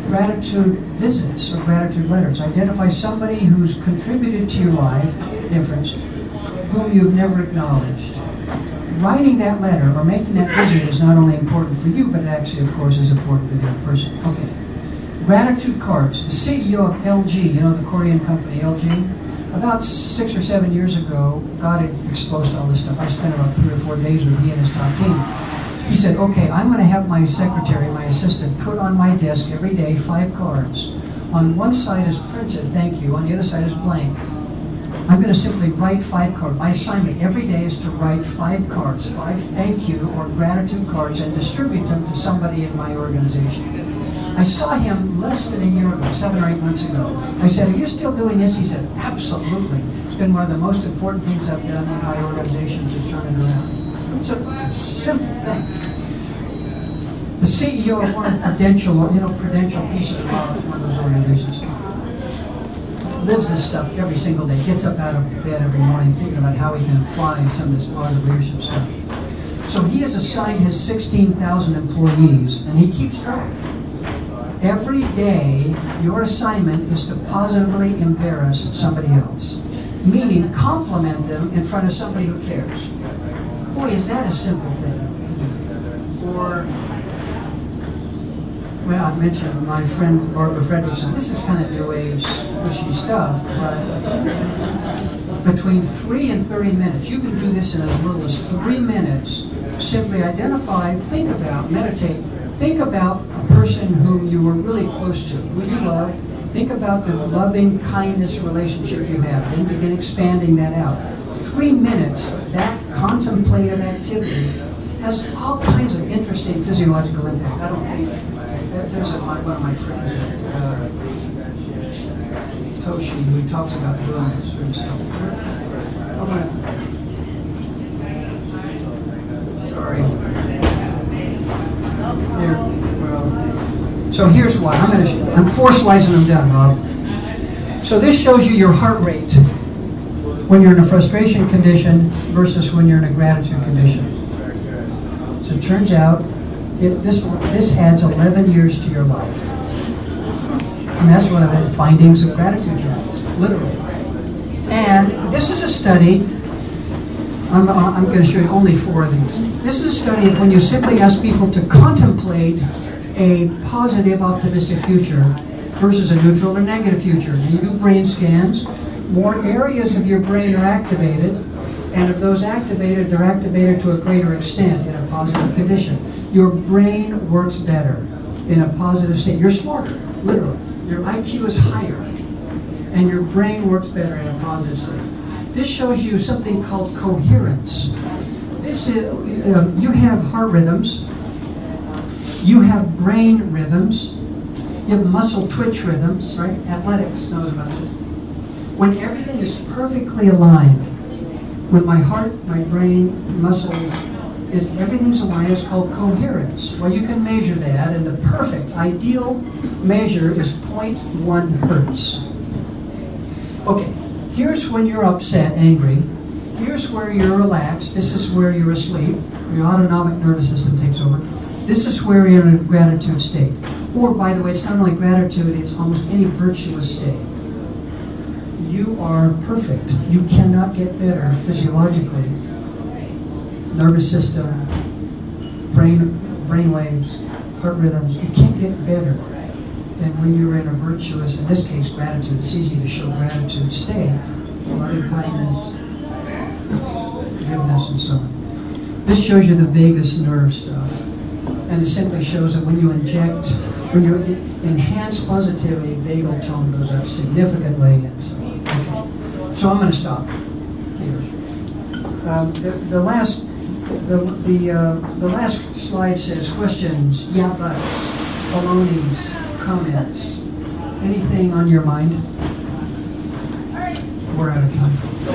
gratitude visits or gratitude letters. Identify somebody who's contributed to your life, difference, whom you've never acknowledged. Writing that letter or making that visit is not only important for you, but it actually, of course, is important for the other person. Okay. Gratitude cards. The CEO of LG, you know, the Korean company LG, about 6 or 7 years ago, got exposed to all this stuff. I spent about 3 or 4 days with he and his top team. He said, okay, I'm going to have my secretary, my assistant, put on my desk every day 5 cards. On one side is printed, thank you. On the other side is blank. I'm going to simply write 5 cards. My assignment every day is to write 5 cards, 5 thank you or gratitude cards, and distribute them to somebody in my organization. I saw him less than a year ago, 7 or 8 months ago. I said, are you still doing this? He said, absolutely. It's been one of the most important things I've done in my organization to turn it around. It's a simple thing. The CEO of one of Prudential, Prudential piece of one of those organizations, lives this stuff every single day, gets up out of bed every morning thinking about how he can apply some of this positive leadership stuff. So he has assigned his 16,000 employees, and he keeps track. Every day, your assignment is to positively embarrass somebody else, meaning compliment them in front of somebody who cares. Boy, is that a simple thing to do. Or, well, I mentioned my friend Arbor Fredrickson. This is kind of new age, pushy stuff, but between 3 and 30 minutes, you can do this in as little as 3 minutes. Simply identify, think about, meditate. Think about a person whom you were really close to, who you love. Think about the loving kindness relationship you have, and begin expanding that out. 3 minutes of that contemplative activity has all kinds of interesting physiological impact. I don't think there's one of my friends, Toshi, who talks about doing this for himself. Sorry. There. Well, so here's why. I'm 4 slides and I'm done, Rob. So this shows you your heart rate when you're in a frustration condition versus when you're in a gratitude condition. So it turns out this adds 11 years to your life. And that's one of the findings of gratitude journals, literally. And this is a study. I'm going to show you only 4 of these. This is a study of when you simply ask people to contemplate a positive, optimistic future versus a neutral or negative future. And you do brain scans. More areas of your brain are activated, and of those activated, they're activated to a greater extent in a positive condition. Your brain works better in a positive state. You're smarter, literally. Your IQ is higher, and your brain works better in a positive state. This shows you something called coherence. This is, you have heart rhythms, you have brain rhythms, you have muscle twitch rhythms, right? Athletics knows about this. When everything is perfectly aligned, when my heart, my brain, muscles, is everything's aligned. It's called coherence. Well, you can measure that, and the perfect, ideal measure is 0.1 hertz. Okay, here's when you're upset, angry. Here's where you're relaxed. This is where you're asleep. Your autonomic nervous system takes over. This is where you're in a gratitude state. Or, by the way, it's not only gratitude, it's almost any virtuous state. You are perfect. You cannot get better physiologically. Nervous system, brain waves, heart rhythms. You can't get better than when you're in a virtuous, in this case, gratitude. It's easy to show gratitude state, loving kindness, forgiveness, and so on. This shows you the vagus nerve stuff. And it simply shows that when you inject, when you enhance positivity, vagal tone goes up significantly. And so, okay. So I'm going to stop here. The last slide says questions, yeah, buts, balonies, comments. Anything on your mind? We're out of time. You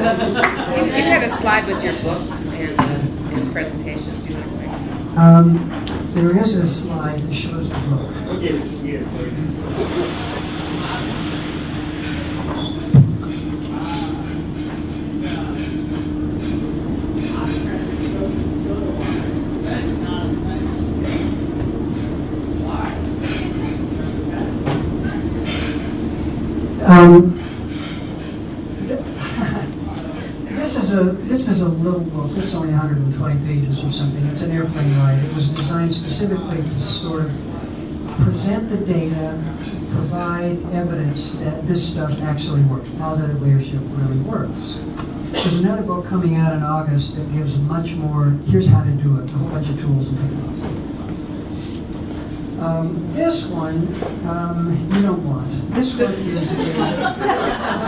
had a slide with your books and presentations you want to make. There is a slide that shows the book. This is a little book. This is only 120 pages or something. It's an airplane ride. It was designed specifically to sort of present the data, provide evidence that this stuff actually works. Positive leadership really works. There's another book coming out in August that gives much more, here's how to do it, a whole bunch of tools and techniques. This one, you don't want. This one is a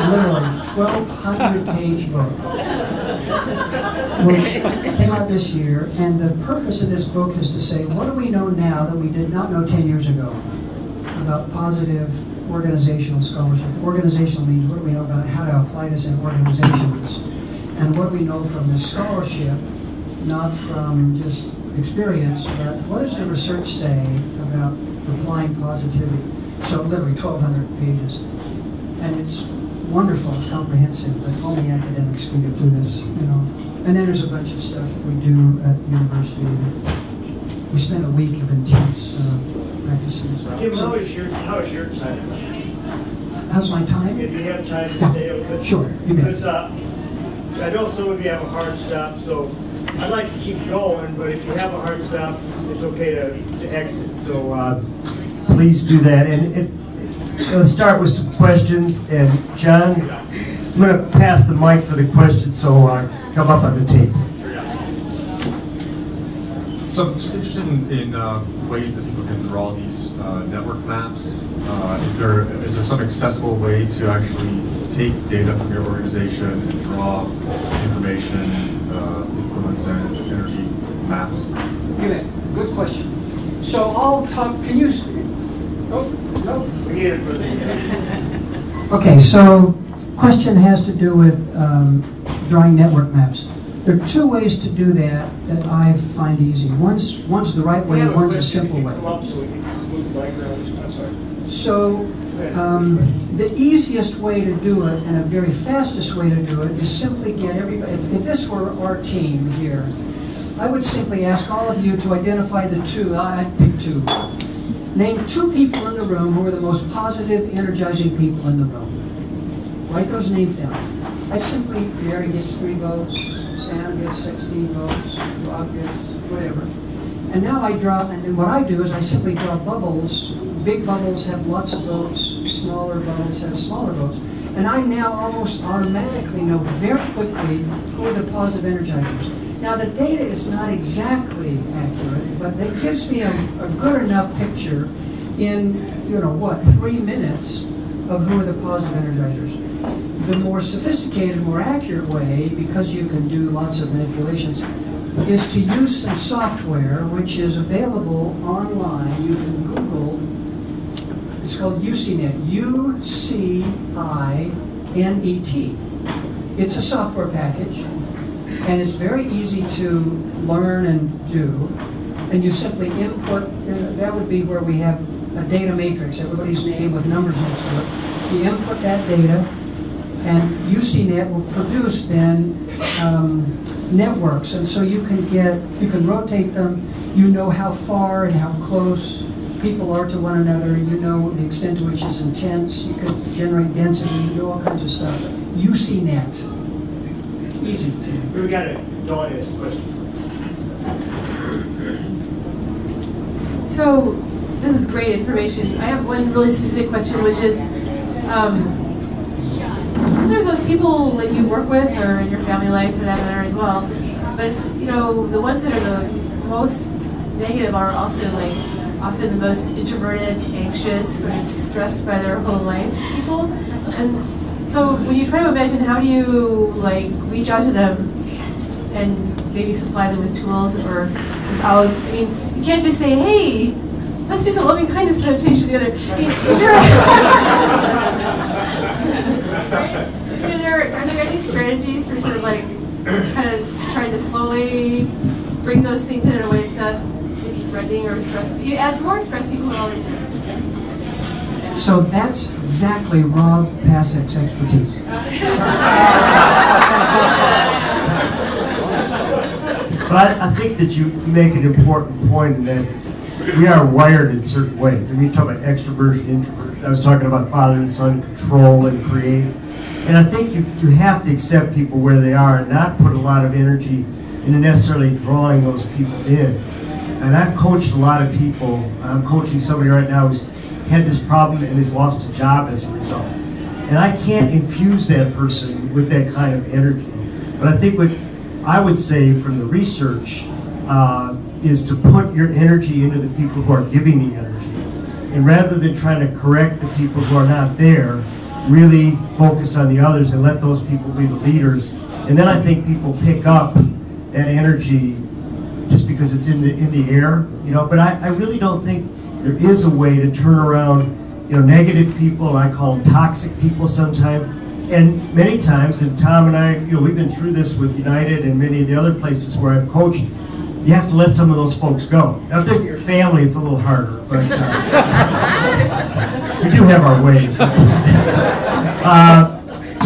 literally 1,200-page book, which came out this year. And the purpose of this book is to say, what do we know now that we did not know 10 years ago about positive organizational scholarship? Organizational means what do we know about how to apply this in organizations? And what do we know from the scholarship, not from just experience, but what does the research say about applying positivity? So literally 1,200 pages. And it's wonderful, it's comprehensive, but only academics can get through this, you know. And then there's a bunch of stuff that we do at the university. We spent a week of intense practicing as well. Kim, how is your time? How's my time? If you have time to stay open. Sure, you bet. Because I know some of you have a hard stop, so I'd like to keep going, but if you have a hard stop, it's okay to exit. So please do that. And let's start with some questions. And John, I'm going to pass the mic for the questions, so come up on the tapes. So I'm just interested in ways that people can draw these network maps. Is there some accessible way to actually take data from your organization and draw information, influence, and energy maps? Good question. So I'll talk, can you, oh, no. We need it for the Okay, so question has to do with drawing network maps. There are two ways to do that I find easy. One's the right way, one's a simple way. So the easiest way to do it and the very fastest way to do it is simply get everybody, if this were our team here, I would simply ask all of you to identify the two, I'd pick two. Name two people in the room who are the most positive, energizing people in the room. Write those names down. I simply, Mary gets 3 votes, Sam gets 16 votes, Rob gets whatever. And now I draw, and then what I do is I simply draw bubbles. Big bubbles have lots of votes, smaller bubbles have smaller votes. And I now almost automatically know very quickly who are the positive energizers. Now the data is not exactly accurate, but it gives me a good enough picture in, 3 minutes of who are the positive energizers. The more sophisticated, more accurate way, because you can do lots of manipulations, is to use some software which is available online. You can Google, it's called UCNet, U-C-I-N-E-T. It's a software package. And it's very easy to learn and do. And you simply input, that would be where we have a data matrix, everybody's name with numbers next to it. You input that data, and UCNet will produce then networks. And so you can rotate them, you know how far and how close people are to one another, you know the extent to which it's intense, you can generate density, you do all kinds of stuff. UCNet. Easy to. We got it. Don't ask a question. So, this is great information. I have one really specific question, which is, sometimes those people that you work with, or in your family life for that matter as well, but it's, you know, the ones that are the most negative are also like often the most introverted, anxious, sort of stressed by their whole life people. And so when you try to imagine how do you like reach out to them and maybe supply them with tools, or without, I mean, you can't just say, hey, let's do some loving kindness meditation together. I mean, are there any strategies for sort of like kind of trying to slowly bring those things in a way it's not maybe threatening or stressful? It adds more stress people who are already stressed. So that's exactly Rob Pasick's expertise. But I think that you make an important point, and that is we are wired in certain ways. I mean, you talk about extroversion, introversion. I was talking about father and son, control and create. And I think you have to accept people where they are and not put a lot of energy into necessarily drawing those people in. And I've coached a lot of people. I'm coaching somebody right now who's had this problem and has lost a job as a result. And I can't infuse that person with that kind of energy. But I think what I would say from the research is to put your energy into the people who are giving the energy. And rather than trying to correct the people who are not there, really focus on the others and let those people be the leaders. And then I think people pick up that energy just because it's in the air, you know. But I really don't think there is a way to turn around, you know, negative people. I call them toxic people sometimes. And many times, and Tom and I, you know, we've been through this with United and many of the other places where I've coached, you have to let some of those folks go. Now, if they're your family, it's a little harder, but we do have our ways. So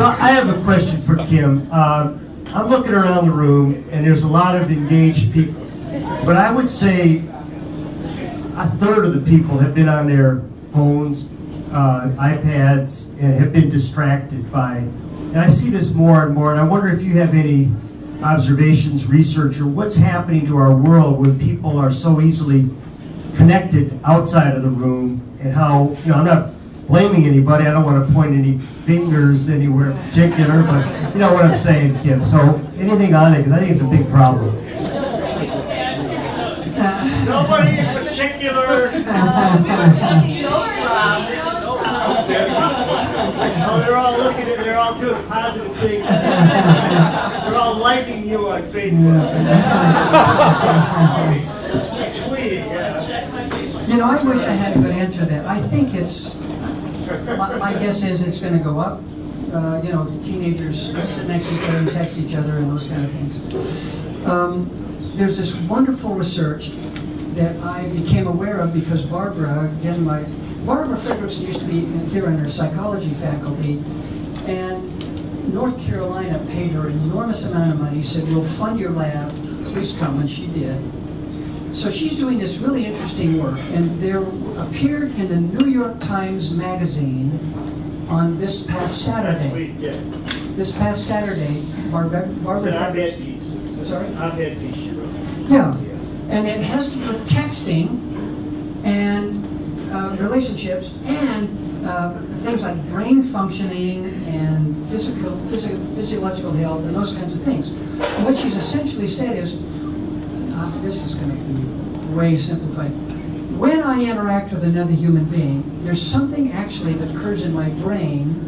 I have a question for Kim. I'm looking around the room, and there's a lot of engaged people, but I would say a third of the people have been on their phones, iPads, and have been distracted by, and I see this more and more, and I wonder if you have any observations, research, or what's happening to our world when people are so easily connected outside of the room, and how, you know, I'm not blaming anybody, I don't want to point any fingers anywhere in particular, but you know what I'm saying, Kim. So anything on it, because I think it's a big problem. Nobody in particular. Oh, they're all looking at, they're all doing positive things. They're all liking you on Facebook. Tweeting, yeah. You know, I wish I had a good answer to that. I think it's, my guess is it's going to go up. You know, the teenagers sit next to each other and text each other and those kind of things. There's this wonderful research that I became aware of because Barbara, again, Barbara Fredrickson used to be here in her psychology faculty, and North Carolina paid her an enormous amount of money, said, we'll fund your lab, please come, and she did. So she's doing this really interesting work, and there appeared in the New York Times Magazine on this past Saturday. This past Saturday, Barbara Fredrickson. Sorry? Op-ed piece she wrote. Yeah, and it has to do with texting and relationships and things like brain functioning and physiological health and those kinds of things. What she's essentially said is, this is going to be way simplified. When I interact with another human being, there's something actually that occurs in my brain,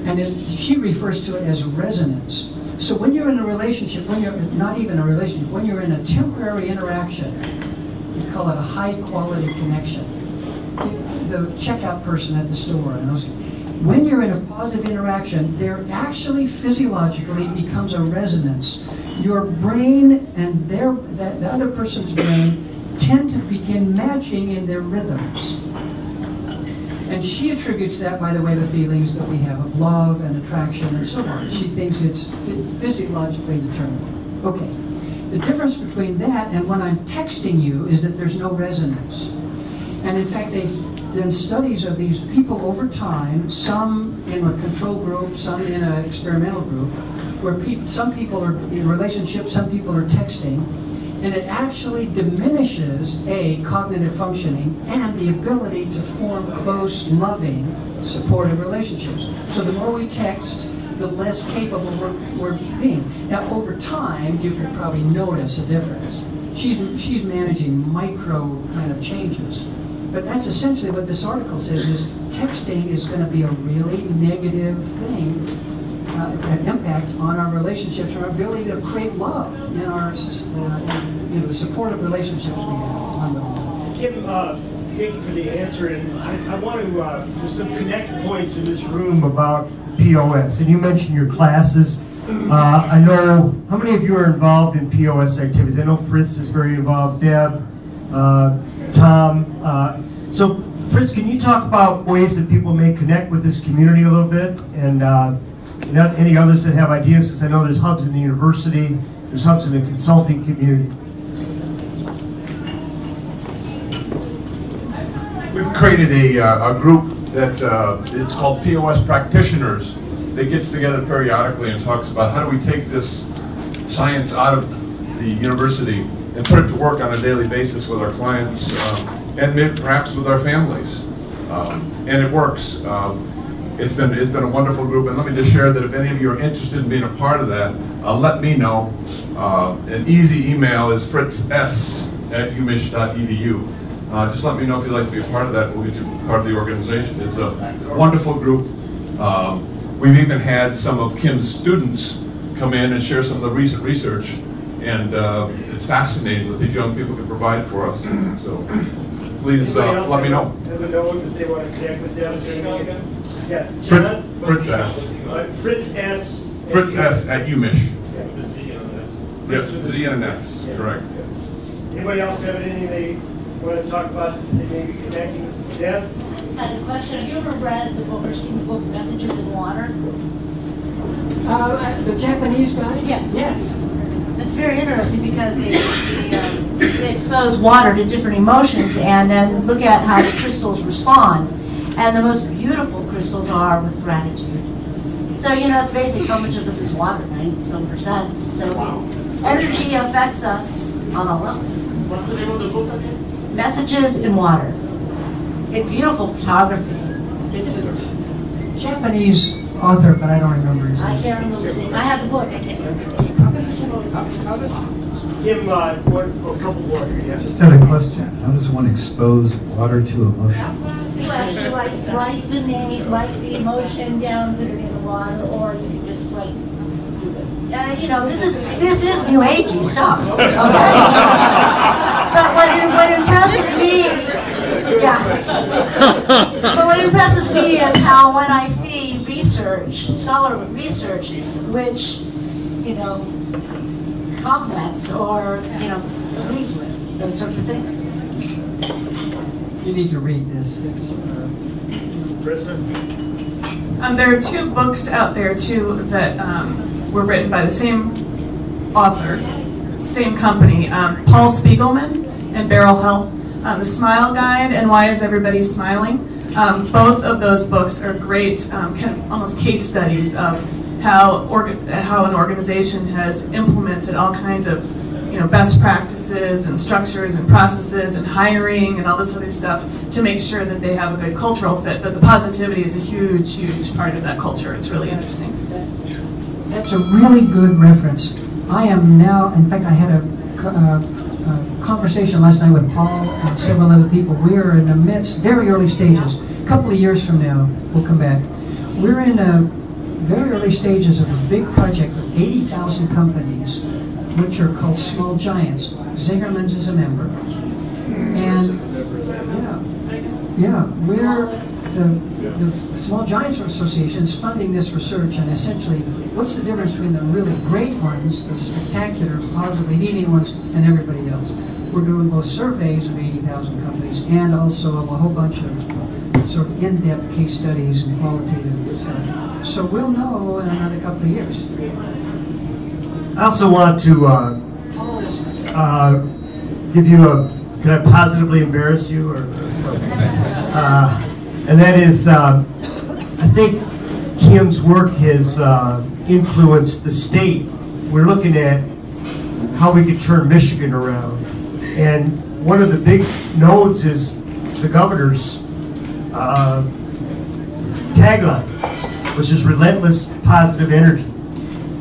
and she refers to it as resonance. So when you're in a relationship, when you're not even a relationship, when you're in a temporary interaction, we call it a high-quality connection. The checkout person at the store, and those, when you're in a positive interaction, there actually physiologically becomes a resonance. your brain and the other person's brain tend to begin matching in their rhythms. And she attributes that, by the way, the feelings that we have of love and attraction and so on. She thinks it's physiologically determined. Okay. The difference between that and when I'm texting you is that there's no resonance. And in fact, they've done studies of these people over time, some in a control group, some in an experimental group, where some people are in relationships, some people are texting, and it actually diminishes cognitive functioning and the ability to form close, loving, supportive relationships. So the more we text, the less capable we're being. Now, over time, you could probably notice a difference. She's managing micro kind of changes. But that's essentially what this article says, is texting is going to be a really negative thing, an impact on our relationships and our ability to create love in our the supportive relationships we have. Kim, thank you for the answer. And I want to, there's some connect points in this room about POS. And you mentioned your classes. I know, how many of you are involved in POS activities? I know Fritz is very involved, Deb, Tom. So Fritz, can you talk about ways that people may connect with this community a little bit? And not any others that have ideas, because I know there's hubs in the university, there's hubs in the consulting community. We've created a group that it's called POS Practitioners that gets together periodically and talks about how do we take this science out of the university and put it to work on a daily basis with our clients and maybe perhaps with our families. And it works. It's been a wonderful group, and let me just share that if any of you are interested in being a part of that, let me know. An easy email is fritz.s@umich.edu. Just let me know if you'd like to be a part of that, and we'll get you part of the organization. It's a wonderful group. We've even had some of Kim's students come in and share some of the recent research, and it's fascinating what these young people can provide for us. So please let me know. Have a note that they want to connect with them? Yeah. Fritz S. Fritz S. Fritz S@umich. Yep, Z and an S, correct. Anybody else have anything they want to talk about that they may be connecting with? Deb? I just had a question. Have you ever read the book or seen the book Messages in Water? The Japanese guy? Yeah. Yes. It's very interesting because they expose water to different emotions and then look at how the crystals respond. And the most beautiful crystals are with gratitude. So, it's basic. How much of this is water? 90-some%. So energy affects us on all levels. What's the name of the book again? Messages in Water. It's beautiful photography. It's a Japanese author, but I don't remember his name. I can't remember his name. I have the book. I can't remember. Give a couple more here. Yeah. Just had a question. How does one expose water to emotion? You actually write the name, write the emotion down, put it in the water, or you can just do it. This is new agey stuff. Okay? But what impresses me, But what impresses me is how when I see research, scholarly research, which complements or agrees with those sorts of things. You need to read this. There are two books out there too that were written by the same author, same company, Paul Spiegelman and Beryl Health, The Smile Guide and Why Is Everybody Smiling? Both of those books are great, kind of almost case studies of how an organization has implemented all kinds of best practices and structures and processes and hiring and all this other stuff to make sure that they have a good cultural fit. But the positivity is a huge, huge part of that culture. It's really interesting. That's a really good reference. I am now, in fact, I had a conversation last night with Paul and several other people. We are in the midst, very early stages. A couple of years from now, we'll come back. We're in very early stages of a big project with 80,000 companies, which are called Small Giants. Zingerman's is a member. And the Small Giants Association is funding this research, and essentially, what's the difference between the really great ones, the spectacular, positively leading ones, and everybody else? We're doing both surveys of 80,000 companies and also a whole bunch of sort of in-depth case studies and qualitative stuff. So we'll know in another couple of years. I also want to give you a, can I positively embarrass you? Or, and that is, I think Kim's work has influenced the state. We're looking at how we could turn Michigan around. And one of the big nodes is the governor's tagline, which is relentless positive energy.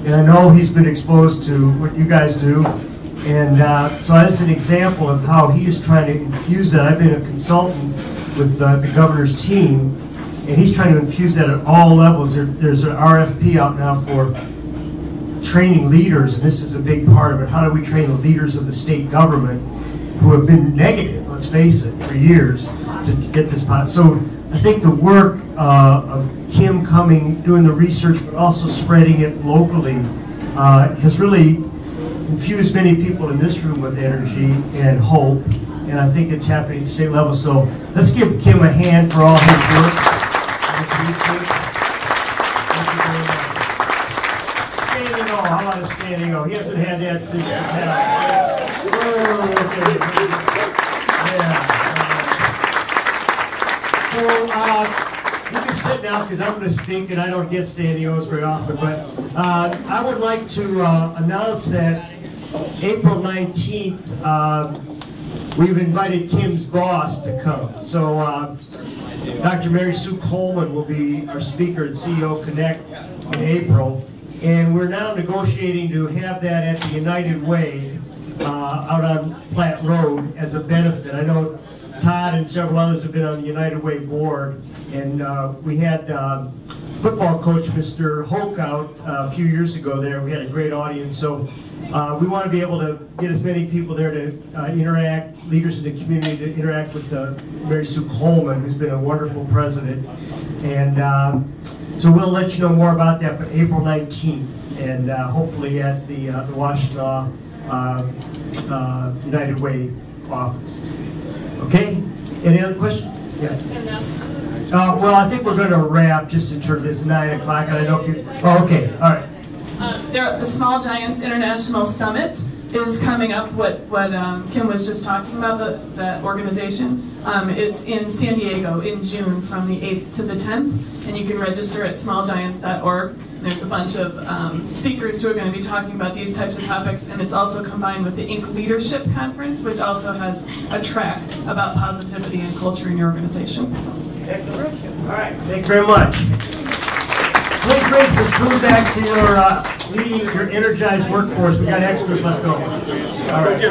And I know he's been exposed to what you guys do. And so that's an example of how he is trying to infuse that. I've been a consultant with the governor's team, and he's trying to infuse that at all levels. There's an RFP out now for training leaders, and this is a big part of it. How do we train the leaders of the state government who have been negative, let's face it, for years to get this pot? So I think the work of Kim coming, doing the research, but also spreading it locally has really infused many people in this room with energy and hope, and I think it's happening at the state level. So let's give Kim a hand for all his work. Standing O, how about a standing O? He hasn't had that since the past. So you can sit now because I'm going to speak and I don't get standing O's very often, but I would like to announce that April 19th, we've invited Kim's boss to come. So Dr. Mary Sue Coleman will be our speaker at CEOConnect in April. And we're now negotiating to have that at the United Way out on Platte Road as a benefit. I know Todd and several others have been on the United Way board, and we had football coach Mr. Hoke out a few years ago there. We had a great audience, so we want to be able to get as many people there to interact, leaders in the community to interact with Mary Sue Coleman, who's been a wonderful president. And so we'll let you know more about that, but April 19th, and hopefully at the Washtenaw United Way office. Okay? Any other questions? Yeah. Well, I think we're going to wrap just in terms of this 9 o'clock, and I know you. Oh, okay. All right. The Small Giants International Summit is coming up. What Kim was just talking about, the organization. It's in San Diego in June from the 8th to the 10th, and you can register at smallgiants.org. There's a bunch of speakers who are going to be talking about these types of topics, and it's also combined with the Inc. Leadership Conference, which also has a track about positivity and culture in your organization. All right, thank you very much. Please bring some food back to your leading your energized workforce. We got extras left over. All right.